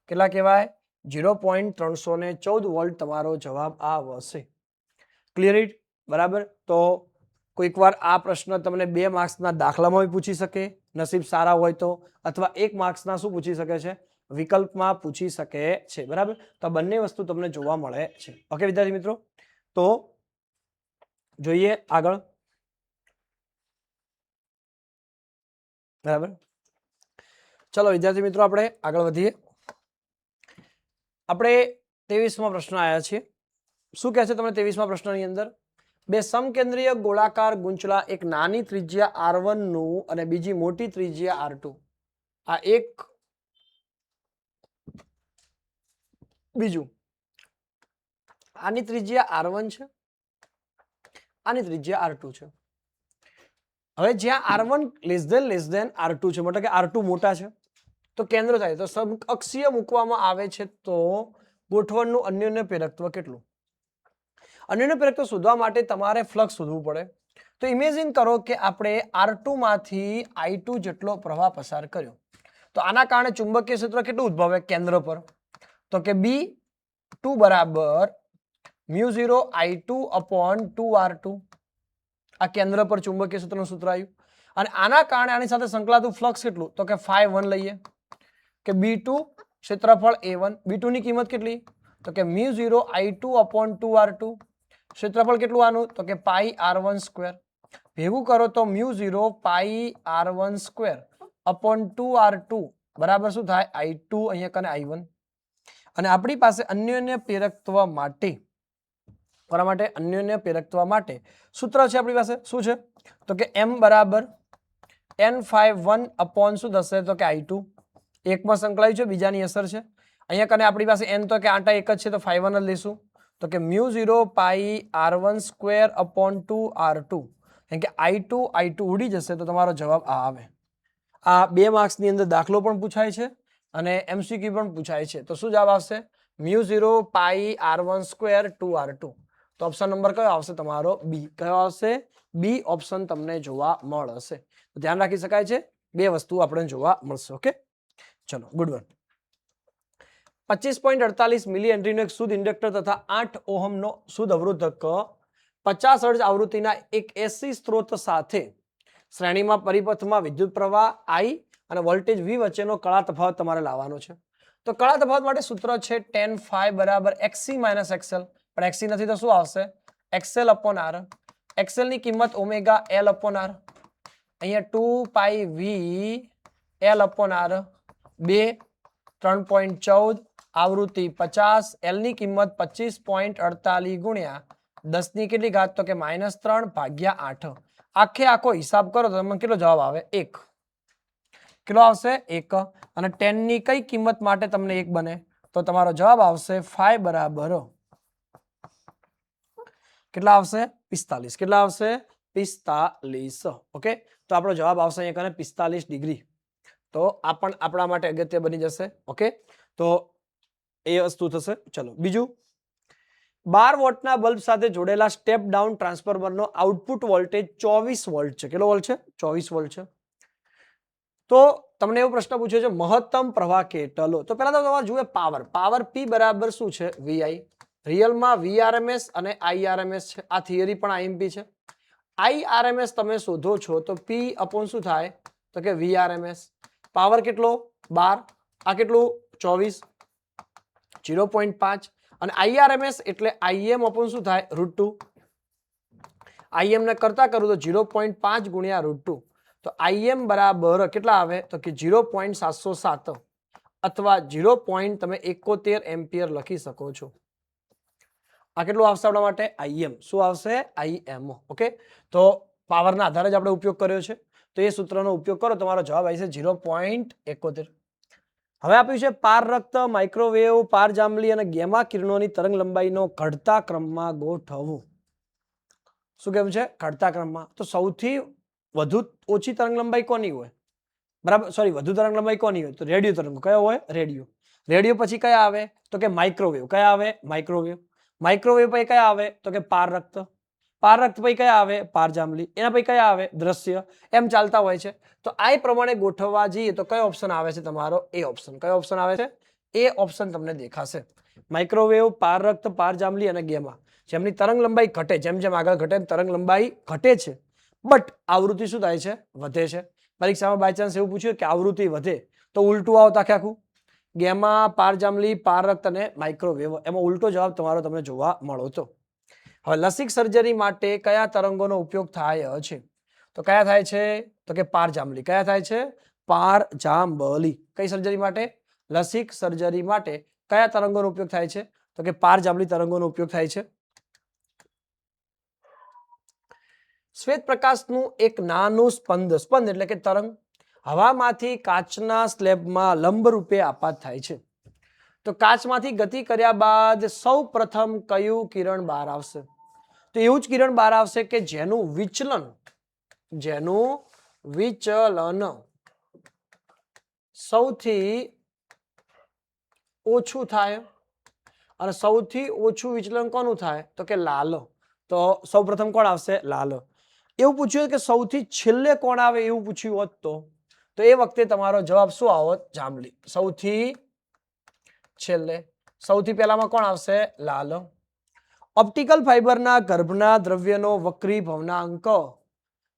કેટલા કહેવાય? 0.314 વોલ્ટ તમારો જવાબ આવશે. Clear it? બરાબર. તો કોઈક વાર આ પ્રશ્ન તમને 2 માર્ક્સના દાખલામાં પૂછી શકે, નસીબ સારા હોય તો, અથવા 1 માર્ક્સના શું પૂછી શકે છે? વિકલ્પમાં પૂછી શકે છે. બરાબર. તો બંને વસ્તુ તમને જોવા મળે છે. ઓકે વિદ્યાર્થી મિત્રો, તો જોઈએ આગળ. બરાબર, ચલો વિદ્યાર્થી મિત્રો આપણે આગળ વધીએ. આપણે 23મો પ્રશ્ન આવ્યા છીએ. શું કહે છે તમને 23મા પ્રશ્નની અંદર? 2 સમકેન્દ્રીય ગોળાકાર ગુંચલા, એક નાની ત્રિજ્યા R1 નું અને બીજી મોટી ત્રિજ્યા R2. આ એક, બીજું. આની ત્રિજ્યા R1 છે, આની ત્રિજ્યા R2 છે. હવે જ્યાં R1 લેસ ધેન R2 છે, મતલબ કે R2 મોટા છે, તો કેન્દ્ર થાય તો સમઅક્ષીય મૂકવામાં આવે છે તો ગોઠવણનું અન્યોન્ય પ્રેરકત્વ કેટલું? અન્યોન્ય પ્રેરકત્વ શોધવા માટે તમારે ફ્લક્સ શોધવું પડે. તો ઇમેજિન કરો કે આપણે R2 માંથી I2 જેટલો પ્રવાહ પસાર કર્યો. તો આના કારણે ચુંબકીય ક્ષેત્ર કેટલું ઉદ્ભવે? કેન્દ્ર પર. તો કે B2 બરાબર μ0 I2 upon 2R2. આ કેન્દ્ર પર ચુંબકીય ક્ષેત્રનું સૂત્ર આવ્યું. અને આના કારણે આની સાથે સંકળાતું ફ્લક્સ કેટલું? તો કે φ1 લઈએ કે B2 ક્ષેત્રફળ A1. B2 ની કિંમત કેટલી? તો કે μ0 I2 upon 2R2. ક્ષેત્રફળ કેટલું આનું તો કે પાઈ r1 સ્ક્વેર ભેગું કરો તો μ0 પાઈ r1 સ્ક્વેર અપોન 2r2 બરાબર શું થાય i2 અહીંયા કને i1 અને આપણી પાસે અન્યોન્ય પ્રેરકત્વ માટે અન્યોન્ય પ્રેરકત્વ માટે સૂત્ર છે આપણી પાસે શું છે તો કે m બરાબર n51 અપોન શું થશે તો કે i2 એકમાં સંકળાયું છે બીજાની અસર છે અહીંયા કને આપણી પાસે n તો કે આટા એક જ છે તો 51 જ લેશું તો કે μ0 પાઈ r1 સ્ક્વેર અપોન 2r2 કેમ કે i2 ઉડી જશે તો તમારો જવાબ આ આવે આ 2 માર્ક્સની અંદર દાખલો પણ પૂછાય છે અને MCQ પણ પૂછાય છે તો શું જવાબ આવશે μ0 પાઈ r1 સ્ક્વેર 2r2 તો ઓપ્શન નંબર કયો આવશે તમારો બી કયો આવશે બી ઓપ્શન તમને જોવા મળશે તો ધ્યાન રાખી શકાય છે બે વસ્તુ આપણે જોવા મળશે ઓકે ચલો ગુડ વન 25.48 મિલી હેનરીનો એક શુદ્ધ ઇન્ડક્ટર તથા 8 ઓહમનો શુદ્ધ અવરોધક 50 હર્ટ્ઝ આવૃત્તિના એક એસી સ્ત્રોત સાથે શ્રેણીમાં પરિપથમાં વિદ્યુત પ્રવાહ I અને વોલ્ટેજ V વચ્ચેનો કળા તફાવત તમારે લાવવાનો છે તો કળા તફાવત માટે સૂત્ર છે tan phi બરાબર XC માઇનસ XL પણ XC નથી તો શું આવશે XL upon R XL ની કિંમત ઓમેગા L upon R અહીંયા 2 પાઈ V L upon R 2 3.14 આવૃત્તિ 50 L ની કિંમત 25.48 ગુણ્યા 10 ની કેટલી ઘાત તો કે -3 ભાગ્યા 8 આખે આખો હિસાબ કરો તો તમને કેટલો જવાબ આવે 1 કેટલો આવશે 1 અને 10 ની કઈ કિંમત માટે તમને 1 બને તો તમારો જવાબ આવશે phi બરાબર કેટલા આવશે 45 કેટલા આવશે 45 ઓકે તો આપણો જવાબ આવશે અહીંયા કને 45 ડિગ્રી તો આ પણ આપણા માટે અગત્ય બની જશે ઓકે તો એ વસ્તુ થશે ચલો બીજું 12 વોટના બલ્બ સાથે જોડેલા સ્ટેપ ડાઉન ટ્રાન્સફોર્મરનો આઉટપુટ વોલ્ટેજ 24 વોલ્ટ છે કેટલો વોલ્ટ છે 24 વોલ્ટ છે તો તમને એવો પ્રશ્ન પૂછ્યો છે મહત્તમ પ્રવાહ કેટલો તો પહેલા તો તમારે જુએ પાવર P બરાબર શું છે VI રિયલમાં VRMS અને IRMS છે આ થિયરી પણ IMP છે IRMS તમે શોધો છો તો P અપોન શું થાય તો કે VRMS પાવર કેટલો 12 આ કેટલું 24 0.5 અને IRMS એટલે IM અપોન શું થાય √2 IM ને કરતા કરું તો 0.5 ગુણ્યા √2 તો IM બરાબર કેટલા આવે તો કે 0.707 અથવા 0.71 એમ્પિયર લખી શકો છો આ કેટલું આવશે આપણા માટે IM શું આવશે IM ઓકે તો પાવરના આધારે જ આપણે ઉપયોગ કર્યો છે તો એ સૂત્રનો ઉપયોગ કરો તમારો જવાબ આવશે 0.71 હવે આપ્યું છે પારરક્ત માઇક્રોવેવ પારજાંબલી અને ગેમા કિરણોની તરંગ લંબાઈનો ઘટતા ક્રમમાં ગોઠવવું શું કેવું છે ઘટતા ક્રમમાં તો સૌથી વધુ ઓછી તરંગ લંબાઈ કોની હોય બરાબર સોરી વધુ તરંગ લંબાઈ કોની હોય તો રેડિયો તરંગ કયો હોય રેડિયો પછી કયા આવે તો કે માઇક્રોવેવ કયા આવે માઇક્રોવેવ પછી કયા આવે તો કે પારરક્ત પછી કયા આવે પારજાંબલી એના પછી કયા આવે દ્રશ્ય એમ ચાલતા હોય છે તો આ પ્રમાણે ગોઠવવા જઈએ તો કયો ઓપ્શન આવે છે તમારો એ ઓપ્શન કયો ઓપ્શન આવે છે એ ઓપ્શન તમને દેખાશે માઇક્રોવેવ પારરક્ત પારજાંબલી અને ગેમા જેમની તરંગ લંબાઈ ઘટે જેમ જેમ આગળ ઘટે તરંગ લંબાઈ ઘટે છે બટ આવૃત્તિ શું થાય છે વધે છે પરીક્ષામાં બાય ચાન્સ એવું પૂછ્યું કે આવૃત્તિ વધે તો ઉલટું આવતા આખું ગેમા પારજાંબલી પારરક્ત અને માઇક્રોવેવ એમાં ઉલટો જવાબ તમારો તમને જોવા મળો તો હવે લસિક સર્જરી માટે કયા તરંગોનો ઉપયોગ થાય છે તો કયા થાય છે તો કે પારજાંબલી કયા થાય છે પારજાંબલી કઈ સર્જરી માટે લસિક સર્જરી માટે કયા તરંગોનો ઉપયોગ થાય છે તો કે પારજાંબલી તરંગોનો ઉપયોગ થાય છે શ્વેત પ્રકાશનું એક નાનું સ્પંદ એટલે કે તરંગ હવામાંથી કાચના સ્લેબમાં લંબ રૂપે આપાત થાય છે તો કાચમાંથી ગતિ કર્યા બાદ સૌ પ્રથમ કયું કિરણ બહાર આવશે તો એવું જ કિરણ બહાર આવશે કે જેનું વિચલન સૌથી ઓછું થાય અને સૌથી ઓછું વિચલન કોનું થાય તો કે લાલ તો સૌ પ્રથમ કોણ આવશે લાલ એવું પૂછ્યું કે સૌથી છેલ્લે કોણ આવે એવું પૂછ્યું હોત તો એ વખતે તમારો જવાબ શું આવત જાંબલી સૌથી છેલ્લે સૌથી પહેલામાં કોણ આવશે લાલ ઓપ્ટિકલ ફાઇબરના ગર્ભના દ્રવ્યનો વક્રી ભવનાંક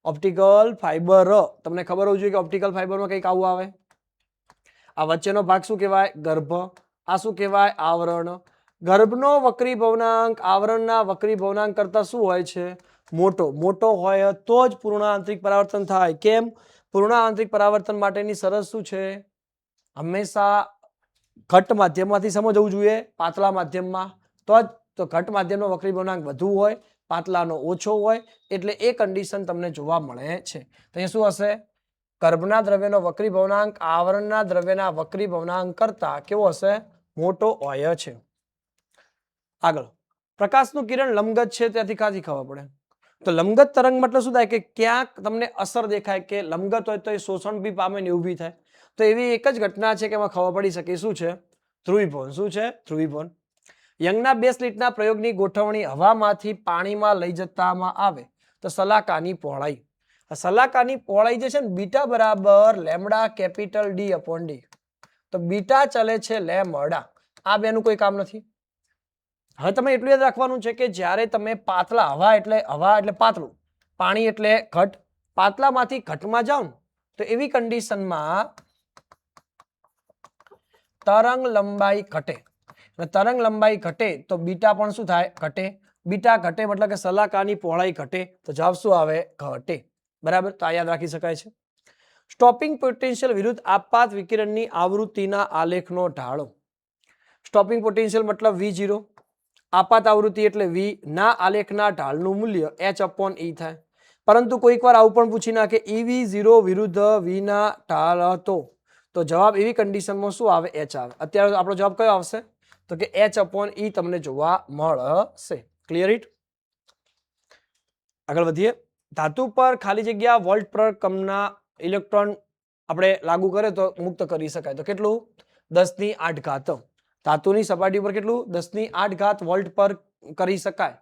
ઓપ્ટિકલ ફાઇબર તમને ખબર હોવી જોઈએ કે ઓપ્ટિકલ ફાઇબરમાં કંઈક આવું આવે આ વચ્ચેનો ભાગ શું કહેવાય ગર્ભ આ શું કહેવાય આવરણ ગર્ભનો વક્રી ભવનાંક આવરણના વક્રી ભવનાંક કરતા શું હોય છે? મોટો હોય તો જ પૂર્ણ આંતરિક પરાવર્તન થાય. કેમ? પૂર્ણ આંતરિક પરાવર્તન માટેની શરત શું છે? હંમેશા ઘટ માધ્યમમાંથી સમજવું જોઈએ પાતળા માધ્યમમાં તો જ. તો ઘટ માધ્યમનો વક્રી ભવનાંક વધુ હોય, પાતળાનો ઓછો હોય, એટલે એ કન્ડિશન તમને જોવા મળે છે. તો એ શું હશે? ગર્ભના દ્રવ્યનો વક્રી ભવનાંક આવરણના દ્રવ્યના વક્રી ભવનાંક કરતા કેવો હશે? મોટો હોય છે. આગળ, પ્રકાશનું કિરણ લંબગત છે ત્યાંથી ક્યાંથી ખબર પડે? તો લંબગત તરંગ મતલબ શું થાય કે ક્યાંક તમને અસર દેખાય કે લંબગત હોય તો એ શોષણ બી પામે ને ઊભી થાય. તો એવી એક જ ઘટના છે કે એમાં ખબર પડી શકે શું છે? ધ્રુવીભવન. શું છે? ધ્રુવીભવન. યંગના 2 સ્લિટના પ્રયોગની ગોઠવણી હવામાંથી પાણીમાં લઈ જતામાં આવે તો સલાકાની પહોળાઈ. આ સલાકાની પહોળાઈ જે છે ને બીટા બરાબર lambda capital D upon D. તો બીટા ચલે છે લેમડા. આ બેનું કોઈ કામ નથી. હવે તમે એટલું યાદ રાખવાનું છે કે જ્યારે તમે પાતળા હવા એટલે પાતળું, પાણી એટલે ઘટ, પાતળામાંથી ઘટમાં જાઓ તો એવી કન્ડિશનમાં તરંગ લંબાઈ ઘટે. તરંગ લંબાઈ ઘટે તો બીટા પણ શું થાય? ઘટે. બીટા ઘટે મતલબ કે સલાકાની પહોળાઈ ઘટે. તો જવાબ શું આવે? ઘટે. બરાબર. તો આ યાદ રાખી શકાય છે. સ્ટોપિંગ પોટેન્શિયલ વિરુદ્ધ આપાત વિકિરણની આવૃત્તિના આલેખનો ઢાળો. સ્ટોપિંગ પોટેન્શિયલ મતલબ V0, આપાત આવૃત્તિ એટલે V, ના આલેખના ઢાળનું મૂલ્ય H/E થાય. પરંતુ કોઈક વાર આવું પણ પૂછી નાખે EV0 વિરુદ્ધ V ના ઢાળ હતો તો જવાબ એવી કન્ડિશનમાં શું આવે? H આવે. અત્યારે આપણો જવાબ કયો આવશે? તો કે H/E તમને જોવા મળશે. Clear it? આગળ વધીએ. ધાતુ પર ખાલી જગ્યા વોલ્ટ પર કમના ઇલેક્ટ્રોન આપણે લાગુ કરે તો મુક્ત કરી શકાય. તો કેટલું? 10⁸ ઘાત. ધાતુની સપાટી પર કેટલું? 10⁸ ઘાત વોલ્ટ પર કરી શકાય.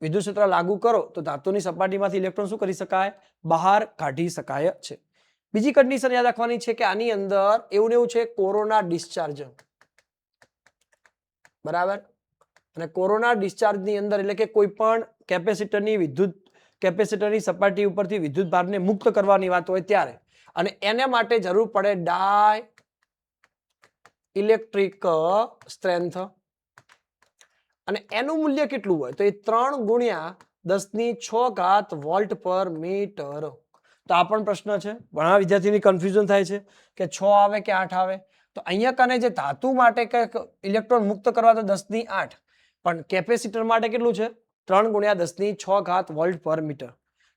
વિદ્યુત ક્ષેત્ર લાગુ કરો તો ધાતુની સપાટીમાંથી ઇલેક્ટ્રોન શું કરી શકાય? બહાર કાઢી શકાય છે. બીજી કન્ડિશન યાદ રાખવાની છે કે આની અંદર એવું ને એવું છે કોરોના ડિસ્ચાર્જ. બરાબર. અને કોરોના ડિસ્ચાર્જની અંદર એટલે કે કોઈ પણ કેપેસિટરની સપાટી ઉપરથી વિદ્યુત ભારને મુક્ત કરવાની વાત હોય ત્યારે, અને એને માટે જરૂર પડે ડાય ઇલેક્ટ્રિક સ્ટ્રેન્થ. અને એનું મૂલ્ય કેટલું હોય? તો એ 3 ગુણ્યા 10⁶ ઘાત વોલ્ટ પર મીટર. તો આ પણ પ્રશ્ન છે. ઘણા વિદ્યાર્થીની કન્ફ્યુઝન થાય છે કે 6 આવે કે 8 આવે. તો અહીંયા કને જે ધાતુ માટે ઇલેક્ટ્રોન મુક્ત કરવા તો 10⁸, પણ કેપેસિટર માટે કેટલું છે? 3 ગુણ્યા 10⁶ ઘાત વોલ્ટ પર મીટર.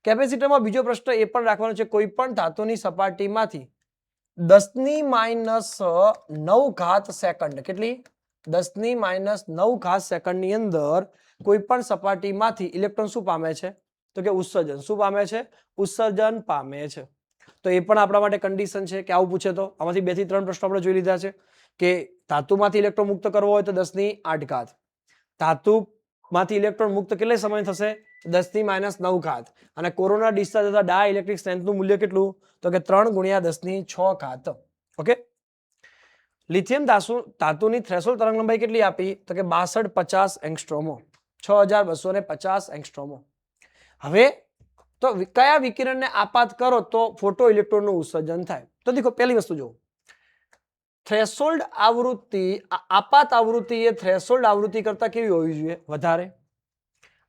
કેપેસિટરમાં બીજો પ્રશ્ન એ પણ રાખવાનો છે, કોઈ પણ ધાતુની સપાટીમાંથી 10⁻9 ઘાત સેકન્ડ. કેટલી? 10⁻9 ઘાત સેકન્ડની અંદર કોઈ પણ સપાટીમાંથી ઇલેક્ટ્રોન શું પામે છે? તો કે ઉત્સર્જન. શું પામે છે? ઉત્સર્જન પામે છે. તો એ પણ આપણા માટે કન્ડિશન છે કે આવું પૂછે તો. આમાંથી 2 થી 3 પ્રશ્નો આપણે જોઈ લીધા છે કે ધાતુમાંથી ઇલેક્ટ્રોન મુક્ત કરવો હોય તો 10⁸ ઘાત. ધાતુમાંથી ઇલેક્ટ્રોન મુક્ત કેટલે સમય થશે? 10⁻9 ઘાત. અને કોરોના ડિસ્ચાર્જ અથવા ડાઇલેક્ટ્રિક સ્ટ્રેન્થનું મૂલ્ય કેટલું? તો કે 3 ગુણ્યા 10⁶ ઘાત. ઓકે. લિથિયમ ધાતુની થ્રેશોલ્ડ તરંગ લંબાઈ કેટલી આપી? તો કે 6250 એંગસ્ટ્રોમો. 6250 એંગસ્ટ્રોમો. હવે તો કયા વિકિરણને આપાત કરો તો ફોટો ઇલેક્ટ્રોનનું ઉત્સર્જન થાય? તો દેખો પહેલી વસ્તુ જુઓ. થ્રેશોલ્ડ આવૃત્તિ, આપાત આવૃત્તિ એ થ્રેશોલ્ડ આવૃત્તિ કરતા કેવી હોવી જોઈએ? વધારે.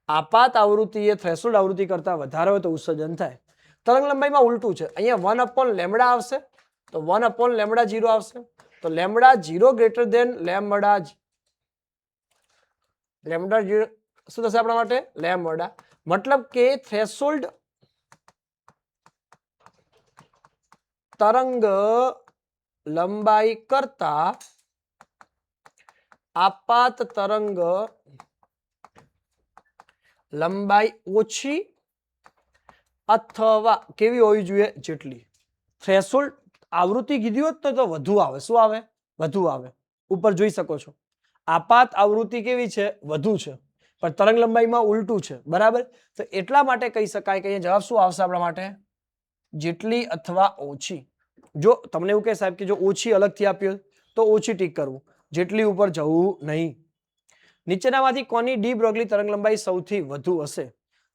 આપાત આવૃત્તિ એ થ્રેશોલ્ડ આવૃત્તિ કરતા વધારે હોય તો ઉત્સર્જન થાય. તરંગ લંબાઈમાં ઉલટું છે. અહીંયા 1/λ આવશે તો 1/λ0 આવશે. તો λ0 ગ્રેટર ધેન λ0 શું થશે આપણા માટે? લેમ્બડા. મતલબ કે થ્રેશોલ્ડ તરંગ લંબાઈ કરતા આપાત તરંગ લંબાઈ ઓછી અથવા કેવી હોવી જોઈએ? જેટલી. થ્રેશોલ્ડ આવૃત્તિ કીધી હોત તો વધુ આવે. શું આવે? વધુ આવે. ઉપર જોઈ શકો છો. આપાત આવૃત્તિ કેવી છે? વધુ છે. પણ તરંગ લંબાઈમાં ઉલટું છે. બરાબર. તો એટલા માટે કહી શકાય કે અહીંયા જવાબ શું આવશે આપણા માટે? જેટલી અથવા ઓછી. જો તમને એવું કહે સાહેબ કે જો ઓછી અલગથી આપ્યો તો ઓછી ટીક કરવું, જેટલી ઉપર જવું નહીં. નીચેનામાંથી કોની ડી બ્રોગલી તરંગ લંબાઈ સૌથી વધુ હશે?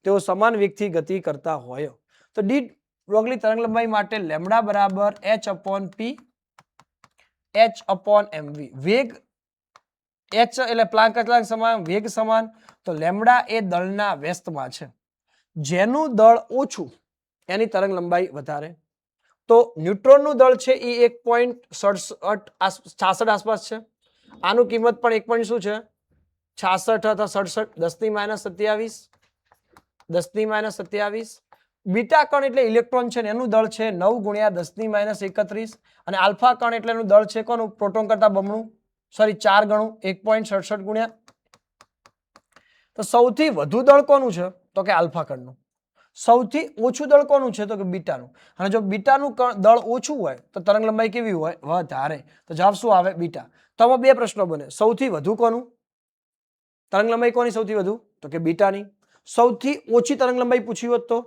તેઓ સમાન વેગથી ગતિ કરતા હોય. તો ડી બ્રોગલી તરંગ લંબાઈ માટે લેમ્બડા બરાબર H/P H/mv. વેગ h એટલે પ્લાન્ક અચળાંક સમાન, વેગ સમાન, તો લેમ્ડા એ દળના વ્યસ્તમાં છે. જેનું દળ ઓછું એની તરંગ લંબાઈ વધારે. તો ન્યુટ્રોનનું દળ છે એ 1.66 આસપાસ છે. આનું કિંમત પણ 1. શું છે 66 અથવા 67, 10⁻²7, 10⁻²7. બીટા કણ એટલે ઇલેક્ટ્રોન છે ને એનું દળ છે 9 × 10⁻31, અને આલ્ફા કણ એટલે એનું દળ છે કોનું પ્રોટોન કરતા બમણું, સોરી 4 ગણું, 1.67 ગુણ્યા. તો સૌથી વધુ દળ કોનું છે તો કે આલ્ફા કણનું. સૌથી ઓછું દળ કોનું છે તો કે બીટાનું. અને જો બીટાનું દળ ઓછું હોય તો તરંગ લંબાઈ કેવી હોય વધારે. તો જવાબ શું આવે બીટા. તો આમાં બે પ્રશ્નો બને. સૌથી વધુ કોનું તરંગ લંબાઈ, કોની સૌથી વધુ તો કે બીટાની. સૌથી ઓછી તરંગ લંબાઈ પૂછી હોત તો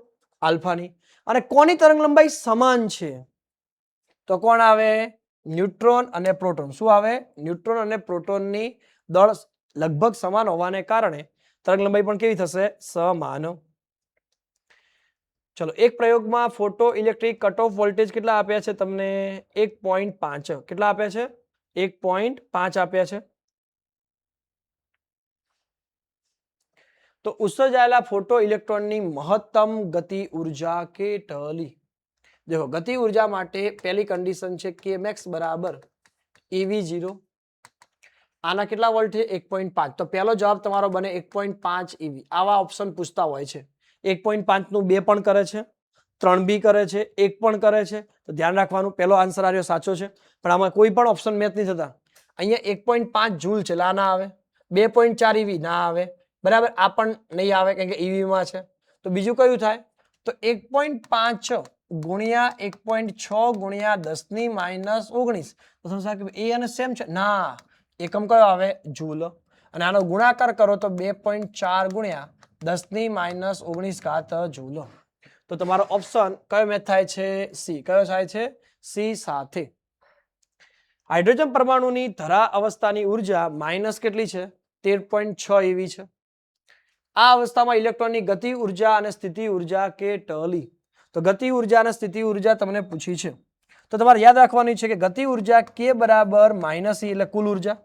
આલ્ફાની. અને કોની તરંગ લંબાઈ સમાન છે તો કોણ આવે ન્યુટ્રોન અને પ્રોટોન. શું આવે ન્યુટ્રોન અને પ્રોટોનની દળ લગભગ સમાન હોવાને કારણે તરંગ લંબાઈ પણ કેવી થશે સમાન. ચલો એક પ્રયોગમાં photo electric cut off voltage કેટલા આપ્યા છે તમને 1.5. કેટલા આપ્યા છે 1.5 આપ્યા છે. તો ઉત્સર્જાયેલા ફોટો ઇલેક્ટ્રોનની મહત્તમ ગતિ ઉર્જા કેટલી. देखो गति ऊर्जा માટે પહેલી કન્ડિશન છે કે મેક્સ બરાબર ev0. આના કેટલા વોલ્ટ છે 1.5. તો પહેલો જવાબ તમારો બને 1.5 ev. આવા ઓપ્શન પૂછતા હોય છે. 1.5 નું 2 પણ કરે છે, 3 બી કરે છે, 1 પણ કરે છે. તો ધ્યાન રાખવાનું પહેલો આન્સર આ રહ્યો સાચો છે. પણ આમાં કોઈ પણ ઓપ્શન મેચ નહીં થતા. અહીંયા 1.5 જૂલ છે લા ના આવે, 2.4 ev ના આવે બરાબર. આ પણ નહીં આવે કારણ કે ev માં છે. તો બીજું કયું થાય તો 1.5 ગુણ્યા 1.6 ગુણ્યા 10⁻19. તો સમજા કે એ અને સેમ છે ના, એકમ કયો આવે જૂલ. અને આનો ગુણાકાર કરો તો 2.4 ગુણ્યા 10⁻19 જૂલ. તો તમારો ઓપ્શન કયો મેચ થાય છે સી. કયો થાય છે સી સાથે. હાઇડ્રોજન પરમાણુની ધરા અવસ્થાની ઉર્જા માઇનસ કેટલી છે 13.6 ev છે. આ અવસ્થામાં ઇલેક્ટ્રોનની ગતિ ઉર્જા અને સ્થિતિ ઉર્જા કેટલી. તો ગતિ ઉર્જા અને સ્થિતિ ઉર્જા તમને પૂછી છે તો તમારે યાદ રાખવાની છે કે ગતિ ઉર્જા k બરાબર માઇનસ e એટલે કુલ ઉર્જા,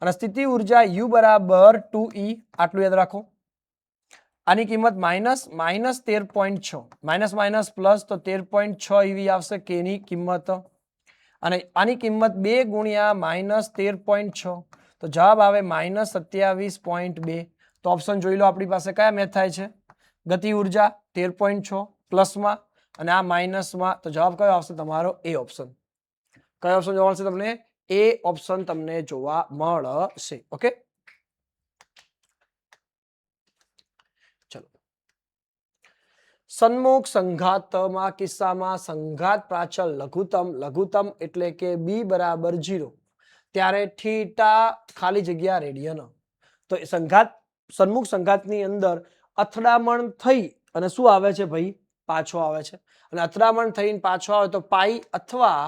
અને સ્થિતિ ઉર્જા u બરાબર 2e. આટલું યાદ રાખો. આની કિંમત માઇનસ 13.6 માઇનસ માઇનસ પ્લસ તો 13.6 ev આવશે k ની કિંમત. અને આની કિંમત 2 ગુણ્યા માઇનસ 13.6 તો જવાબ આવે માઇનસ 27.2. તો ઓપ્શન જોઈ લો આપણી પાસે કયા મેચ થાય છે. ગતિ ઉર્જા 13.6 પ્લસમાં અને આ માઇનસમાં. તો જવાબ કયો આવશે તમારો એ ઓપ્શન. કયો ઓપ્શન જોવા મળશે તમને એ ઓપ્શન તમને જોવા મળશે. ઓકે ચલો સન્મુખ સંઘાતમાં કિસ્સામાં સંઘાત પ્રાચલ લઘુત્તમ એટલે કે b બરાબર 0 ત્યારે થીટા ખાલી જગ્યા રેડિયન. તો સન્મુખ સંઘાતની અંદર અથડામણ થઈ અને શું આવે છે ભાઈ પાછો આવે છે. અને અથડામણ થઈને પાછો આવે તો પાઈ અથવા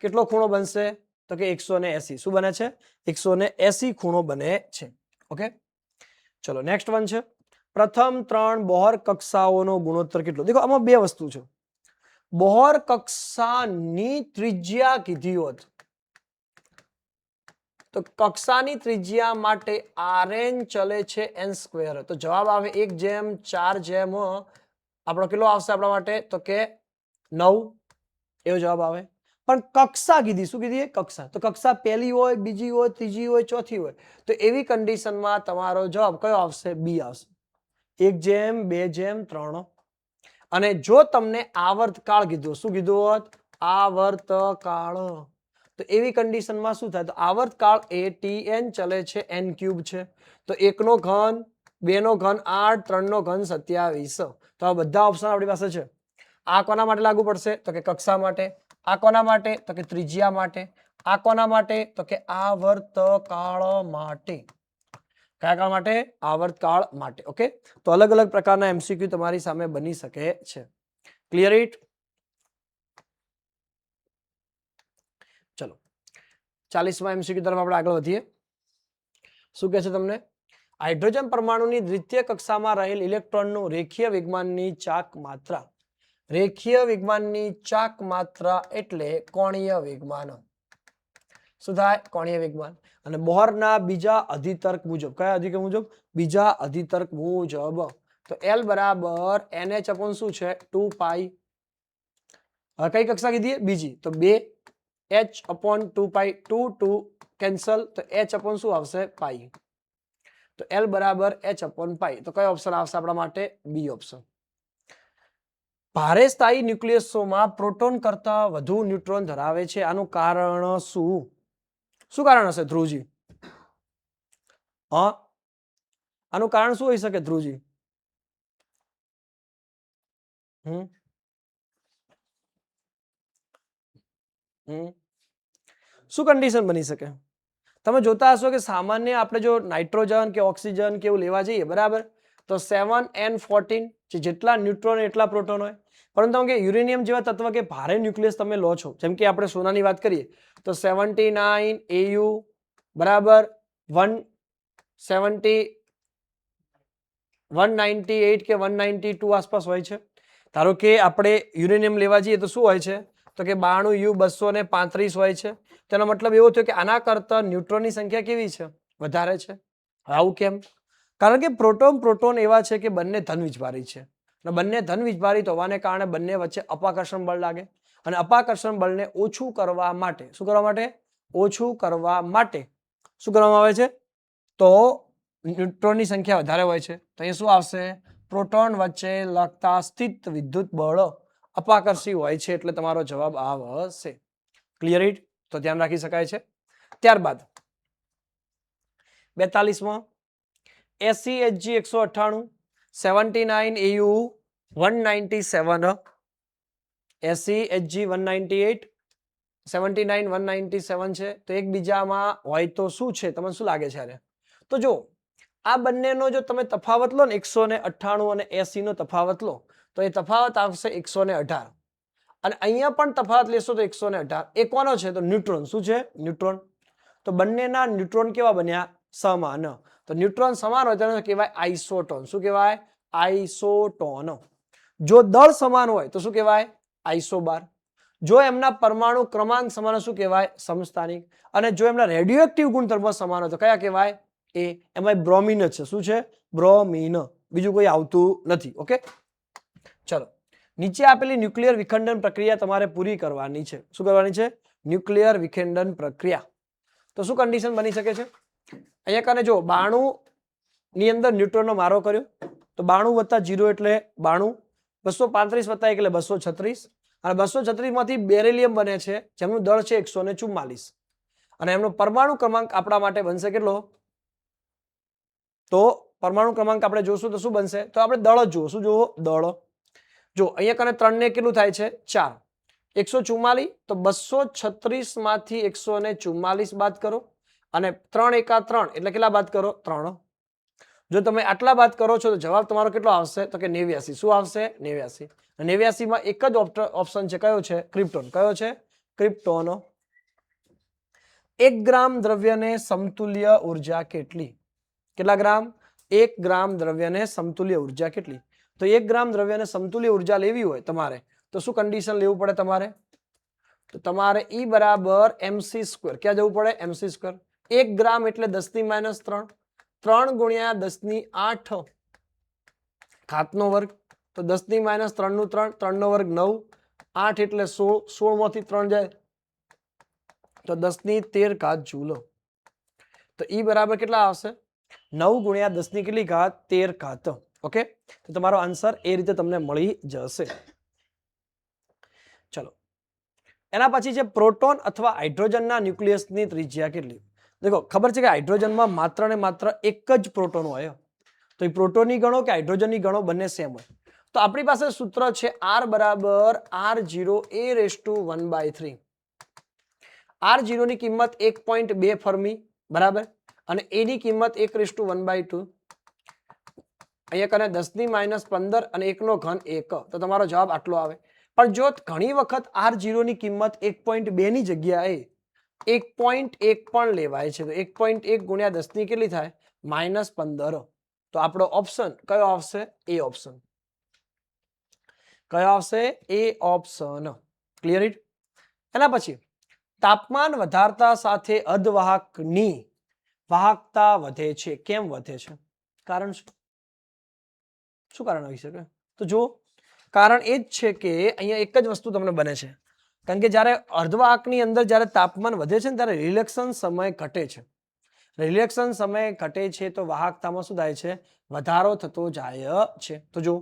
કેટલો ખૂણો બનશે તો કે 180. શું બને છે 180 ખૂણો બને છે. ઓકે ચલો નેક્સ્ટ વન છે પ્રથમ 3 બોહર કક્ષાઓનો ગુણોત્તર કેટલો. દેખો આમાં બે વસ્તુ છે. બોહર કક્ષાની ત્રિજ્યા કીધી હોત તો કક્ષાની ત્રિજ્યા માટે rn ચલે છે n². તો જવાબ આવે 1/4 આપણો કેટલો આવશે આપણા માટે તો કે 9 એવો જવાબ આવે. પણ કક્ષા કીધી. શું કીધી કક્ષા. તો કક્ષા પહેલી હોય, બીજી હોય, ત્રીજી હોય, ચોથી હોય. તો એવી કન્ડિશનમાં તમારો જવાબ કયો આવશે બી આવશે 1/2/3. અને જો તમને આવર્તકાળ કીધું, શું કીધું હોત આવર્તકાળ, તો એવી કન્ડિશનમાં શું થાય તો આવર્તકાળ ATN ચલે છે n³ છે. તો 1 નો ઘન, 2 નો ઘન 8, 3 નો ઘન 27. તો આ બધા ઓપ્શન આપણી પાસે છે. આ કોના માટે લાગુ પડશે તો કે કક્ષા માટે. આ કોના માટે તો કે ત્રિજ્યા માટે. આ કોના માટે તો કે આવર્તકાળ માટે. કયા કાળ માટે આવર્તકાળ માટે. ઓકે તો અલગ અલગ પ્રકારના MCQ તમારી સામે બની શકે છે. Clear it. ચલો 40મા MCQ તરફ આપણે આગળ વધીએ. શું કહે છે તમને હાઇડ્રોજન પરમાણુની દ્વિતીય કક્ષામાં રહેલ ઇલેક્ટ્રોનનું રેખીય વેગમાનની ચાક માત્રા. રેખીય વેગમાનની ચાક માત્રા એટલે કોણીય વેગમાન. શું થાય? કોણીય વેગમાન. અને બોહરના બીજા અધિતર્ક મુજબ, કયા અધિતર્ક મુજબ? બીજા અધિતર્ક મુજબ, તો L બરાબર NH અપોન શું છે? 2 પાઈ. હવે કઈ કક્ષા કીધી? બીજી. તો 2h અપોન 2 પાઈ, 2 કેન્સલ, તો h અપોન શું આવશે? પાઈ. તો L બરાબર h અપોન પાઈ. તો કયો ઓપ્શન આવશે આપણા માટે? B option. ભારે સ્થાયી ન્યુક્લિયસોમાં પ્રોટોન કરતા વધુ ન્યુટ્રોન ધરાવે છે. આનું કારણ શું? શું કારણ હશે ધ્રુવજી? હા, આનું કારણ શું હોઈ શકે ધ્રુવજી? શું કન્ડિશન બની શકે? તમે જોતા હશો કે સામાન્ય આપણે જો નાઇટ્રોજન કે ઓક્સિજન કે એવું લેવા જઈએ, બરાબર, તો 7n14 જેટલા ન્યુટ્રોન એટલા પ્રોટોન હોય. પરંતુ કે યુરેનિયમ જેવા તત્વ કે ભારે ન્યુક્લિયસ તમે લો છો, જેમ કે આપણે સોનાની વાત કરીએ તો 79 Au બરાબર 170 198 કે 192 આસપાસ હોય છે. ધારો કે આપણે યુરેનિયમ લેવા જઈએ તો શું હોય છે? તો કે 92 235 હોય છે. તેનો મતલબ એવો થયો કે આના કરતા ન્યુટ્રોનની સંખ્યા કેવી છે? વધારે છે. આવું કેમ? કારણ કે પ્રોટોન એવા છે કે બંને ધન વીજભારી છે. અને બંને ધન વીજભારિત હોવાને કારણે બંને વચ્ચે અપાકર્ષણ બળ લાગે. અને અપાકર્ષણ બળને ઓછું કરવા માટે શું કરવા માટે? ઓછું કરવા માટે શું કરવામાં આવે છે? તો ન્યુટ્રોનની સંખ્યા વધારે હોય છે. તો એ શું આવશે? પ્રોટોન વચ્ચે લાગતા સ્થિત વિદ્યુત બળ અપાકર્ષી હોય છે. એટલે તમારો જવાબ આવશે. Clear it? તો ધ્યાન રાખી શકાય છે. ત્યારબાદ 42માં SeHg 198 79 Au 197 SeHg 198 79 197 છે. તો એકબીજામાં હોય તો શું છે? તમને શું લાગે છે? તો જો આ બંનેનો જો તમે તફાવત લો ને 198 અને 80 નો તફાવત લો તો એ તફાવત આવશે 118. અને અહીંયા પણ તફાવત લેશો તો 118. એ કોનો છે? તો ન્યુટ્રોન. શું છે? ન્યુટ્રોન. તો બંનેના ન્યુટ્રોન કેવા બન્યા? સમાન. તો ન્યુટ્રોન સમાન હોય તેને કહેવાય આઇસોટોન. શું કહેવાય? આઇસોટોન. જો દળ સમાન હોય તો શું કહેવાય? આઇસોબાર. જો એમના પરમાણુ ક્રમાંક સમાન શું કહેવાય? સમસ્થાનિક. અને જો એમના રેડિયોએક્ટિવ ગુણધર્મ સમાન હોય તો કયા કહેવાય? એ. એમાં બ્રોમિન જ છે. શું છે? બ્રોમિન. બીજું કોઈ આવતું નથી. ઓકે, ચલો. નીચે આપેલી ન્યુક્લિયર વિખંડન પ્રક્રિયા તમારે પૂરી કરવાની છે. શું કરવાની છે? ન્યુક્લિયર વિખંડન પ્રક્રિયા. તો શું કન્ડિશન બની શકે છે? અહીંયા કને જો 92 ની અંદર ન્યુટ્રોનનો મારો કર્યો તો 92 + 0 એટલે 92, 235 + 1 એટલે 236, અને 236 માંથી બેરિલિયમ બને છે જેમનું દળ છે 144. અને એમનો પરમાણુ ક્રમાંક આપણા માટે બનશે કેટલો? તો પરમાણુ ક્રમાંક આપણે જોશું તો શું બનશે? તો આપણે દળ જ જોવો. શું જોવો? દળ. જો અહીંયા કને 3 ને કેટલું થાય છે? 4. 144 તો 236 માંથી 144 બાદ કરો અને 3 × 3 એટલે કેટલા બાદ કરો? 3. જો તમે આટલા બાદ કરો છો તો જવાબ તમારો કેટલો આવશે? તો કે 89. શું આવશે? 89. 89 માં એક જ ઓપ્શન છે. કયો છે? ક્રિપ્ટોન. કયો છે? ક્રિપ્ટોન. 1 ગ્રામ દ્રવ્યને સમતુલ્ય ઉર્જા કેટલી? કેટલા ગ્રામ? 1 ગ્રામ દ્રવ્યને સમતુલ્ય ઉર્જા કેટલી? તો 1 ગ્રામ દ્રવ્યને સમતુલ્ય ઉર્જા લેવી હોય તમારે તો શું કન્ડિશન લેવું પડે તમારે? તો તમારે E બરાબર mc². ક્યાં જવું પડે? mc². 1 ગ્રામ એટલે 10⁻3. 3 × 10⁸ ઘાતનો વર્ગ. તો 10⁻3 નું 3, 3 નો વર્ગ 9, 8 એટલે 16, 16 માંથી 3 જાય તો 10⁻13 ઘાત જૂલ. તો E બરાબર કેટલા આવશે? 9 × 10 ની કેટલી ઘાત? 13 ઘાત. ઓકે, તો તમારો આન્સર એ રીતે તમને મળી જશે. ચલો, એના પછી છે પ્રોટોન અથવા હાઇડ્રોજનના ન્યુક્લિયસની ત્રિજ્યા કેટલી? દેખો, ખબર છે કે હાઇડ્રોજનમાં માત્ર ને માત્ર એક જ પ્રોટોન હોય. તો એ પ્રોટોનની ગણો કે હાઇડ્રોજનની ગણો બંને સેમ હોય. તો આપણી પાસે સૂત્ર છે R બરાબર R0a⁻1/3. R0 ની કિંમત 1.2 ફર્મી, બરાબર, અને A ની કિંમત 1/1/2. અહીંયા કને 10⁻15 અને 1 નો ઘન 1. તો તમારો જવાબ આટલો આવે. પણ જો ઘણી વખત R0 ની કિંમત 1.2 ની જગ્યાએ 1.1 પણ લેવાય છે તો 1.1 × 10 ની કેટલી થાય? -15. તો આપણો ઓપ્શન કયો આવશે? એ ઓપ્શન. કયો આવશે? એ ઓપ્શન. Clear it? એના પછી તાપમાન વધારતા સાથે અર્ધવાહકની વાહકતા વધે છે. કેમ વધે છે? કારણ શું કારણ હોઈ શકે? તો જુઓ, કારણ એ જ છે કે અહીંયા એક જ વસ્તુ તમને બને છે, કારણ કે જ્યારે અર્ધવાહકની અંદર જ્યારે તાપમાન વધે છે ને ત્યારે રિલેક્શન સમય ઘટે છે. રિલેક્શન સમય ઘટે છે તો વાહકતામાં શું થાય છે? વધારો થતો જાય છે. તો જો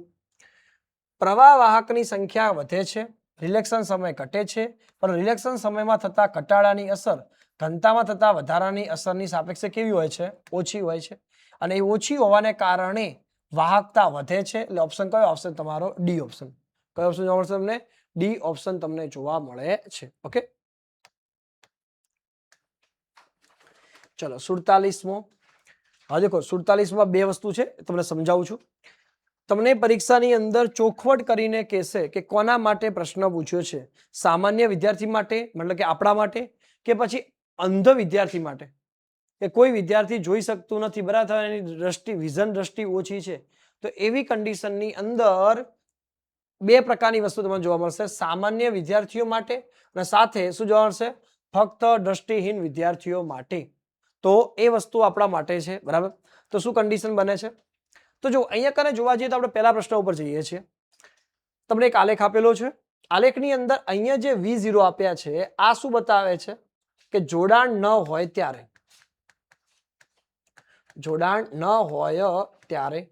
પ્રવાહ વાહકની સંખ્યા વધે છે, રિલેક્શન સમય ઘટે છે, પણ રિલેક્શન સમયમાં થતા ઘટાડાની અસર ઘનતામાં થતા વધારાની અસરની સાપેક્ષે કેવી હોય છે? ઓછી હોય છે. અને એ ઓછી હોવાને કારણે વાહકતા વધે છે. એટલે ઓપ્શન કયો આવશે તમારો? D option. કયો ઓપ્શન જોવા મળશે તમને? ડી ઓપ્શન તમને જોવા મળે છે. ઓકે, ચલો 47મો. હા દેખો, 47માં બે વસ્તુ છે, તમને સમજાવું છું. તમને પરીક્ષાની અંદર ચોખવટ કરીને કહેશે કે કોના માટે પ્રશ્ન પૂછ્યો છે, સામાન્ય વિદ્યાર્થી માટે, મતલબ કે આપણા માટે, કે પછી અંધ વિદ્યાર્થી માટે, કે કોઈ વિદ્યાર્થી જોઈ શકતું નથી, બરાબર, એની દ્રષ્ટિ વિઝન દ્રષ્ટિ ઓછી છે. તો એવી કન્ડિશનની અંદર બે પ્રકારની વસ્તુ તમને જોવા મળશે, સામાન્ય વિદ્યાર્થીઓ માટે અને સાથે શું જોવા મળશે? ફક્ત દ્રષ્ટિહીન વિદ્યાર્થીઓ માટે. તો એ વસ્તુ આપણા માટે છે, બરાબર. તો શું કન્ડિશન બને છે? તો જો અહીંયા કને જોવા જઈએ તો આપણે પહેલા પ્રશ્ન ઉપર જઈએ છીએ. તમને એક આલેખ આપેલો છે. આલેખની અંદર અહીંયા જે V0 આપ્યા છે, આ શું બતાવે છે? કે જોડાણ ન હોય ત્યારે. જોડાણ ન હોય ત્યારે.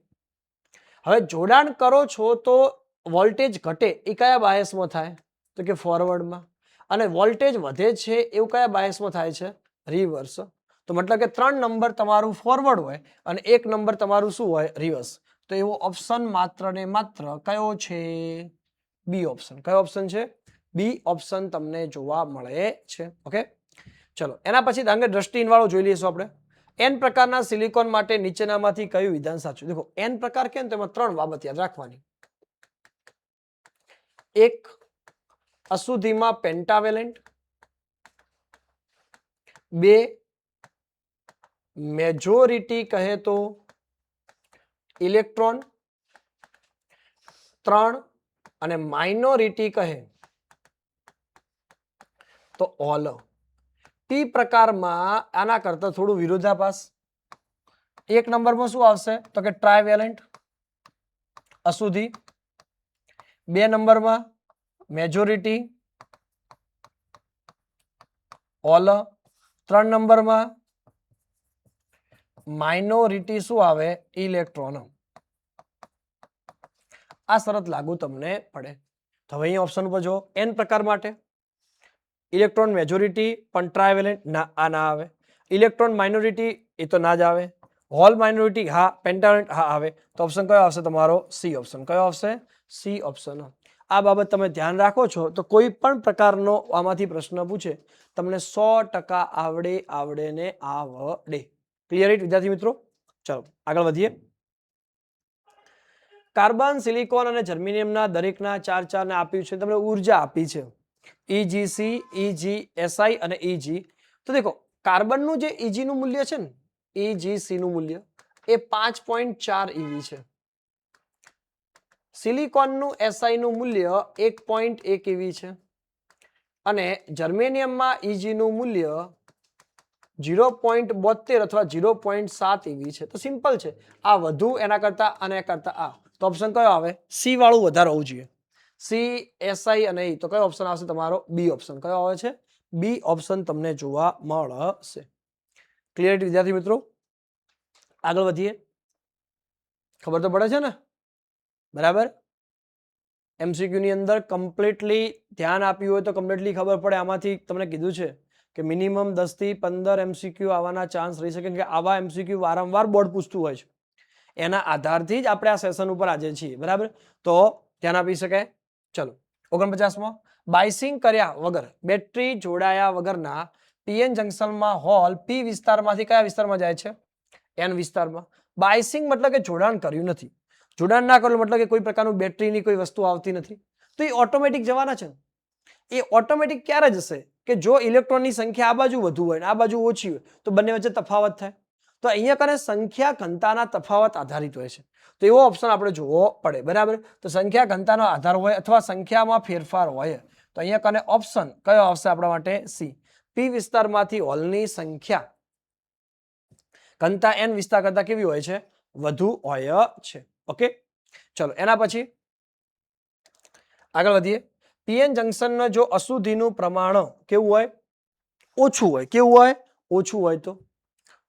હવે જોડાણ કરો છો તો વોલ્ટેજ ઘટે એ કયા બાયસમાં થાય? તો કે ફોરવર્ડમાં. અને વોલ્ટેજ વધે છે એવું કયા બાયસમાં થાય છે? રિવર્સ. તો મતલબ કે 3 નંબર તમારું ફોરવર્ડ હોય અને 1 નંબર તમારું શું હોય? રિવર્સ. તો એવો ઓપ્શન માત્ર ને માત્ર કયો છે? બી ઓપ્શન. કયો ઓપ્શન છે? બી ઓપ્શન તમને જોવા મળે છે. ઓકે, ચલો એના પછી આગળ દ્રષ્ટિહીન વાળો જોઈ લઈશું આપણે. એન પ્રકારના સિલિકોન માટે નીચેનામાંથી કયું વિધાન સાચું? દેખો, એન પ્રકાર કેમ તો એમાં 3 બાબત યાદ રાખવાની. એક, અશુદ્ધિમાં પેન્ટાવેલેન્ટ. 2, મેજોરિટી કહે તો ઇલેક્ટ્રોન. 3, અને માઇનોરિટી કહે તો ઓલ. પી પ્રકારમાં આના કરતા થોડું વિરોધાભાસ. 1 નંબરમાં શું આવશે? તો કે ટ્રાયવેલેન્ટ, અશુદ્ધિ. 2 નંબરમાં મેજોરિટી, ઓલ. 3 નંબરમાં માઇનોરિટી શું આવે? ઇલેક્ટ્રોન. આ શરત લાગુ તમને પડે. તો હવે અહીંયા ઓપ્શન ઉપર જો, એન પ્રકાર માટે ઇલેક્ટ્રોન મેજોરિટી પણ ટ્રાયવેલેન્ટ, ના, આ ના આવે. ઇલેક્ટ્રોન માઇનોરિટી, એ તો ના જ આવે. હોલ માઇનોરિટી હા, પેન્ટાવેલેન્ટ હા આવે. તો ઓપ્શન કયો આવશે તમારો? C option. કયો આવશે? C option. આ બાબત તમે ધ્યાન રાખો છો તો કોઈ પણ પ્રકારનો આમાંથી પ્રશ્ન પૂછે તમને 100% આવડે ને આવડે. ક્લિયર ઇટ વિદ્યાર્થી મિત્રો? ચલો આગળ વધીએ. કાર્બન, સિલિકોન અને જર્મેનિયમના દરેકના 4 ને આપ્યું છે, તમને ઉર્જા આપી છે EgC, EgSi અને Eg. તો દેખો, કાર્બનનું જે Eg નું મૂલ્ય છે ને, EgC નું મૂલ્ય એ 5.4 eV છે. સિલિકોનનું Si નું મૂલ્ય 1.1 eV છે. અને જર્મેનિયમમાં Eg નું મૂલ્ય 0.72 અથવા 0.7 eV છે. તો સિમ્પલ છે, આ વધુ એના કરતા અને કરતા આ. તો ઓપ્શન કયો આવે? સી વાળું વધારે હોવું જોઈએ. સી, એસઆઈ અને ઈ. તો કયો ઓપ્શન આવશે તમારો? B option. કયો આવે છે? બી ઓપ્શન તમને જોવા મળશે. ક્લિયર વિદ્યાર્થી મિત્રો? આગળ વધીએ. ખબર તો પડે છે ને? બરાબર. MCQ ની અંદર કમ્પ્લીટલી ધ્યાન આપ્યું હોય તો કમ્પ્લીટલી ખબર પડે. આમાંથી તમને કીધું છે કે મિનિમમ 10 થી 15 MCQ આવવાના ચાન્સ રહી શકે, કે આવા MCQ વારંવાર બોર્ડ પૂછતું હોય છે. એના આધારથી જ આપણે આ સેશન ઉપર આજે છીએ, બરાબર. તો ધ્યાન આપી શકાય. ચલો 49માં, બાઇસિંગ કર્યા વગર બેટરી જોડાયા વગરના PN જંક્શનમાં હોલ P વિસ્તારમાંથી કયા વિસ્તારમાં જાય છે? N વિસ્તારમાં. બાઇસિંગ મતલબ કે જોડાણ કર્યું નથી. જોડાણ ના કરેલું મતલબ કે કોઈ પ્રકારનું બેટરીની કોઈ વસ્તુ આવતી નથી, તો એ ઓટોમેટિક જવાના છે. એ ઓટોમેટિક ક્યારે જશે? કે જો ઇલેક્ટ્રોનની સંખ્યા આ બાજુ વધુ હોય ને આ બાજુ ઓછી હોય તો બંને વચ્ચે તફાવત થાય. તો અહીંયા કને સંખ્યા ઘનતાના તફાવત આધારિત હોય છે. તો એવો ઓપ્શન આપણે જોવો પડે, બરાબર. તો સંખ્યા ઘનતાનો આધાર હોય અથવા સંખ્યામાં ફેરફાર હોય તો અહીંયા કને ઓપ્શન કયો આવશે આપણા માટે? સી. પી વિસ્તારમાંથી હોલની સંખ્યા ઘનતા એન વિસ્તાર કરતા કેવી હોય છે? વધુ હોય છે. ઓકે, ચલો એના પછી આગળ વધીએ. પીએન જંક્શનનો જો અશુદ્ધિનું પ્રમાણ કેવું હોય? ઓછું હોય. કેવું હોય? ઓછું હોય. તો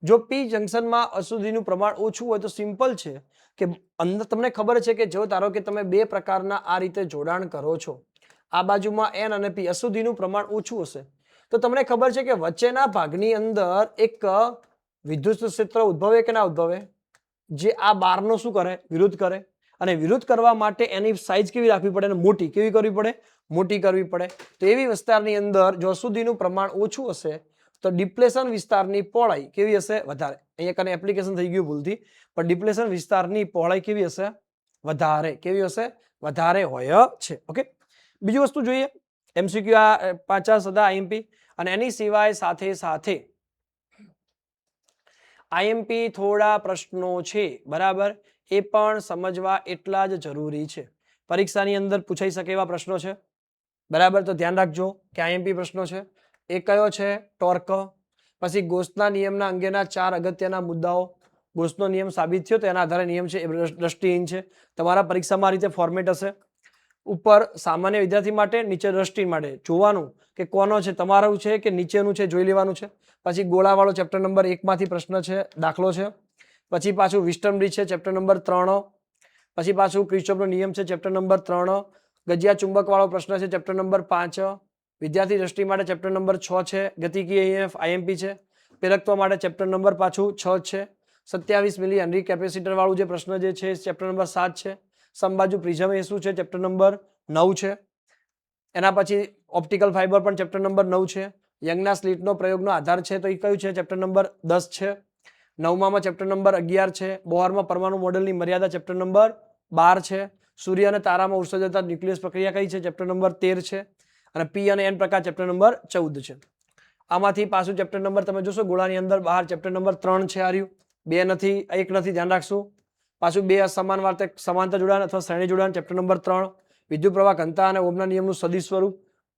જો પી જંક્શનમાં અશુદ્ધિનું પ્રમાણ ઓછું હોય તો સિમ્પલ છે કે અંદર તમને ખબર છે કે જો ધારો કે તમે બે પ્રકારના આ રીતે જોડાણ કરો છો, આ બાજુમાં એન અને પી, અશુદ્ધિનું પ્રમાણ ઓછું હશે તો તમને ખબર છે કે વચ્ચેના ભાગની અંદર એક વિદ્યુત ક્ષેત્ર ઉદ્ભવે કે ના ઉદ્ભવે? જે આ બારનો શું કરે? વિરુદ્ધ કરે. અને વિરુદ્ધ કરવા માટે એની સાઈઝ કેવી રાખવી પડે? મોટી. કેવી કરવી પડે? મોટી કરવી પડે. તો એવી વિસ્તારની અંદર જો અશુદ્ધિનું પ્રમાણ ઓછું હશે તો ડિપ્લેશન વિસ્તારની પહોળાઈ કેવી હશે? વધારે. અહીંયા કને એપ્લિકેશન થઈ ગયું ભૂલથી, પણ ડિપ્લેશન વિસ્તારની પહોળાઈ કેવી હશે? વધારે. કેવી હશે? વધારે હોય છે. ઓકે, બીજી વસ્તુ જોઈએ. એમસીક્યુ આ 50 હતા આઈએમપી, અને એની સિવાય સાથે સાથે આઈએમપી થોડા પ્રશ્નો છે, બરાબર, એ પણ સમજવા એટલા જ જરૂરી છે. પરીક્ષાની અંદર પૂછાઈ શકે એવા પ્રશ્નો છે, બરાબર. તો ધ્યાન રાખજો કે આઈએમપી પ્રશ્નો છે. એ કયો છે? ટોર્ક. પછી ગોસના નિયમના અંગેના 4 અગત્યના મુદ્દાઓ. ગોસનો નિયમ સાબિત થયો તો એના આધારે નિયમ છે, એ દ્રષ્ટિહીન છે. તમારા પરીક્ષામાં આ રીતે ફોર્મેટ હશે. ઉપર સામાન્ય વિદ્યાર્થી માટે, નીચે દ્રષ્ટિહીન માટે જોવાનું કે કોનો છે, તમારું છે કે નીચેનું છે, જોઈ લેવાનું છે. પછી ગોળાવાળો ચેપ્ટર નંબર 1 માંથી પ્રશ્ન છે, દાખલો છે. પછી પાછું વિસ્ટમ બ્રિજ છે, ચેપ્ટર નંબર 3. પછી પાછું કિર્ચોફનો નિયમ છે, ચેપ્ટર નંબર 3. ગજિયા ચુંબક વાળો પ્રશ્ન છે, ચેપ્ટર નંબર 5. વિદ્યાર્થી દ્રષ્ટિ માટે ચેપ્ટર નંબર 6 છે. ગતિકી એએફ આઈએમપી છે. પ્રેરકત્વ માટે ચેપ્ટર નંબર પાછું 6 છે. 27 મિલી હેનરી કેપેસિટર વાળું જે પ્રશ્ન જે છે ચેપ્ટર નંબર 7 છે. સમબાજુ પ્રિઝમ એ શું છે? ચેપ્ટર નંબર 9 છે. એના પછી ઓપ્ટિકલ ફાઇબર પણ ચેપ્ટર નંબર 9 છે. યંગના સ્લિટનો પ્રયોગનો આધાર છે તો એ કયું છે? ચેપ્ટર નંબર 10 છે. 9માં ચેપ્ટર નંબર 11 છે. બોહરમાં પરમાણુ મોડેલની મર્યાદા ચેપ્ટર નંબર 12 છે. સૂર્ય અને તારામાં ઉત્સર્જતા ન્યુક્લિયસ પ્રક્રિયા કઈ છે? ચેપ્ટર નંબર 13 છે. અને પી અને એન પ્રકાર ચેપ્ટર નંબર 14 છે. આમાંથી પાછું ચેપ્ટર નંબર તમે જોશો ગોળાની અંદર બહાર ચેપ્ટર નંબર 3 છે. આર્યું 2 નથી, 1 નથી, ધ્યાન રાખશું. પાછું 2 અસમાન વાર્તે સમાંતર જોડાણ અથવા શ્રેણી જોડાણ ચેપ્ટર નંબર 3. વિદ્યુત પ્રવાહ ઘનતા અને ઓહમના નિયમનું સદિશ સ્વરૂપ,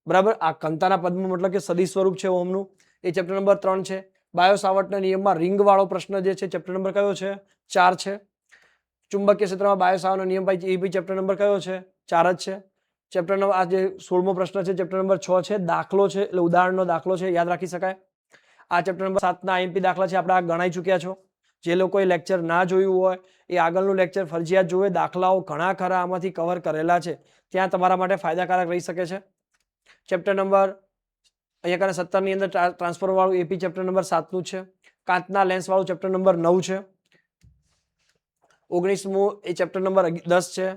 બરાબર. આ ઘનતાના પદનું મતલબ કે સદિશ સ્વરૂપ છે ઓહમનું, એ ચેપ્ટર નંબર 3 છે. બાયો સાવર્ટના નિયમમાં રિંગ વાળો પ્રશ્ન જે છે ચેપ્ટર નંબર કયો છે? 4 છે. ચુંબકીય ક્ષેત્રમાં બાયો સાવર્ટનો નિયમ એ બી ચેપ્ટર નંબર કયો છે? 4 જ છે. ચેપ્ટર નંબર આ જે 16મો પ્રશ્ન છે ચેપ્ટર નંબર 6 છે. દાખલો છે એટલે ઉદાહરણનો દાખલો છે, યાદ રાખી શકાય. આ ચેપ્ટર નંબર 7 ના આઈએમપી દાખલા છે, આપણે આ ગણાઈ ચૂક્યા છો. જે લોકોએ લેક્ચર ના જોયું હોય એ આગળનું લેક્ચર ફરજિયાત જોવે. દાખલાઓ ઘણા ખરા આમાંથી કવર કરેલા છે, ત્યાં તમારા માટે ફાયદાકારક રહી શકે છે. ચેપ્ટર નંબર અહીંયા કારણે 17 ની અંદર ટ્રાન્સફર વાળું એપી ચેપ્ટર નંબર 7 નું છે. કાચના લેન્સ વાળું ચેપ્ટર નંબર 9 છે. 19મું એ ચેપ્ટર નંબર 10 છે.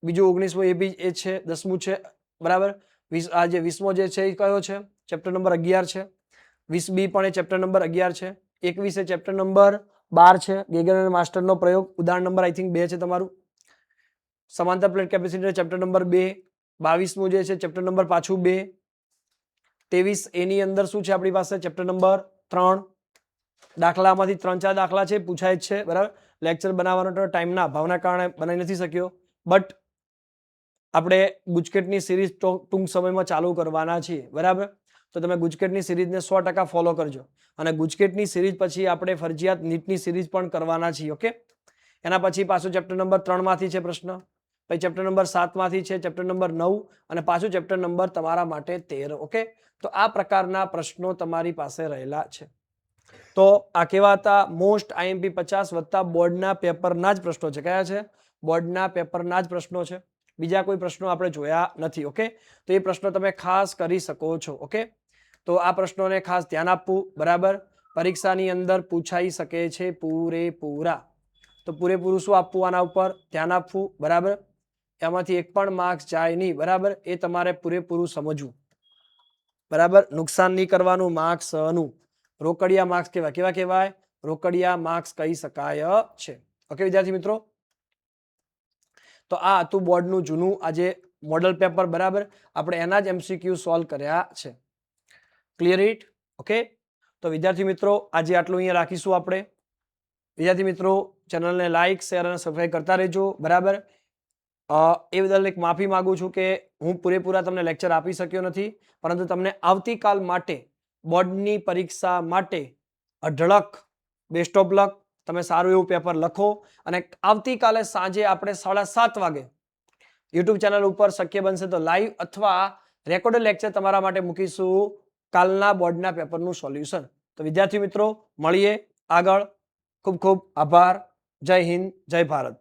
બીજું 19મું એ બી એ છે, 10મું છે, બરાબર. આ જે 20મો જે છે એ કયો છે? ચેપ્ટર નંબર 11 છે. 20 બી પણ એ ચેપ્ટર નંબર 11 છે. 21 એ ચેપ્ટર નંબર 12 છે. ગેગર અને માસ્ટરનો પ્રયોગ, ઉદાહરણ નંબર આઈ થિંક 2 છે તમારું. સમાંતર પ્લેટ કેપેસિટર ચેપ્ટર નંબર 2. 22મું જે છે ચેપ્ટર નંબર પાછું 2. 23 એની અંદર શું છે આપણી પાસે? Chapter number 3. દાખલામાંથી 3-4 દાખલા છે, પૂછાય જ છે, બરાબર. લેક્ચર બનાવવાનો ટાઈમના અભાવના કારણે બનાવી નથી શક્યો, બટ આપણે ગુજકેટની સિરીઝ ટૂંક સમયમાં ચાલુ કરવાના છીએ, બરાબર. તો તમે ગુજકેટની સિરીઝને 100% ફોલો કરજો. અને ગુજકેટની સિરીઝ પછી આપણે ફરજિયાત નીટની સિરીઝ પણ કરવાના છીએ. ઓકે, એના પછી પાછું ચેપ્ટર નંબર 3 માંથી છે પ્રશ્ન, પછી ચેપ્ટર નંબર 7 માંથી છે, ચેપ્ટર નંબર 9 અને પાછું ચેપ્ટર નંબર તમારા માટે 13. ઓકે, તો આ પ્રકારના પ્રશ્નો તમારી પાસે રહેલા છે. તો આ કેવા હતા? મોસ્ટ આઈએમપી 50 વત્તા બોર્ડના પેપરના જ પ્રશ્નો છે. કયા છે? બોર્ડના પેપરના જ પ્રશ્નો છે. બીજા કોઈ પ્રશ્નો આપણે જોયા નથી. ઓકે, તો એ પ્રશ્નો તમે ખાસ કરી શકો છો. ઓકે, તો આ પ્રશ્નોને ખાસ ધ્યાન આપવું, બરાબર. પરીક્ષાની અંદર પૂછાઈ શકે છે પૂરેપૂરા. તો પૂરેપૂરું શું આપવું? આના ઉપર ધ્યાન આપવું, બરાબર. એમાંથી એક પણ માર્ક્સ જાય નહીં, બરાબર. એ તમારે પૂરેપૂરું સમજવું, બરાબર. નુકસાન નહીં કરવાનું માર્ક્સનું. રોકડિયા માર્ક્સ કેવા કેવા કહેવાય? રોકડિયા માર્ક્સ કહી શકાય છે. ઓકે વિદ્યાર્થી મિત્રો, તો આ હતું બોર્ડનું જૂનું આજે મોડલ પેપર, બરાબર. આપણે એના જ એમસીક્યુ સોલ્વ કર્યા છે. Clear it? ઓકે, તો વિદ્યાર્થી મિત્રો આજે આટલું અહીંયા રાખીશું આપણે. વિદ્યાર્થી મિત્રો ચેનલને લાઈક, શેર અને સબસ્ક્રાઇબ કરતા રહેજો, બરાબર. એ બદલ એક માફી માંગુ છું કે હું પૂરેપૂરા તમને લેક્ચર આપી શક્યો નથી, પરંતુ તમને આવતીકાલ માટે બોર્ડની પરીક્ષા માટે અઢળક બેસ્ટ ઓફ લક. તમે સારું એવું પેપર લખો અને આવતીકાલે સાંજે આપણે 7:30 વાગે યુટ્યુબ ચેનલ ઉપર શક્ય બનશે તો લાઈવ અથવા રેકોર્ડેડ લેક્ચર તમારા માટે મૂકીશું કાલના બોર્ડના પેપરનું સોલ્યુશન. તો વિદ્યાર્થી મિત્રો મળીએ આગળ. ખૂબ ખૂબ આભાર. જય હિન્દ, જય ભારત.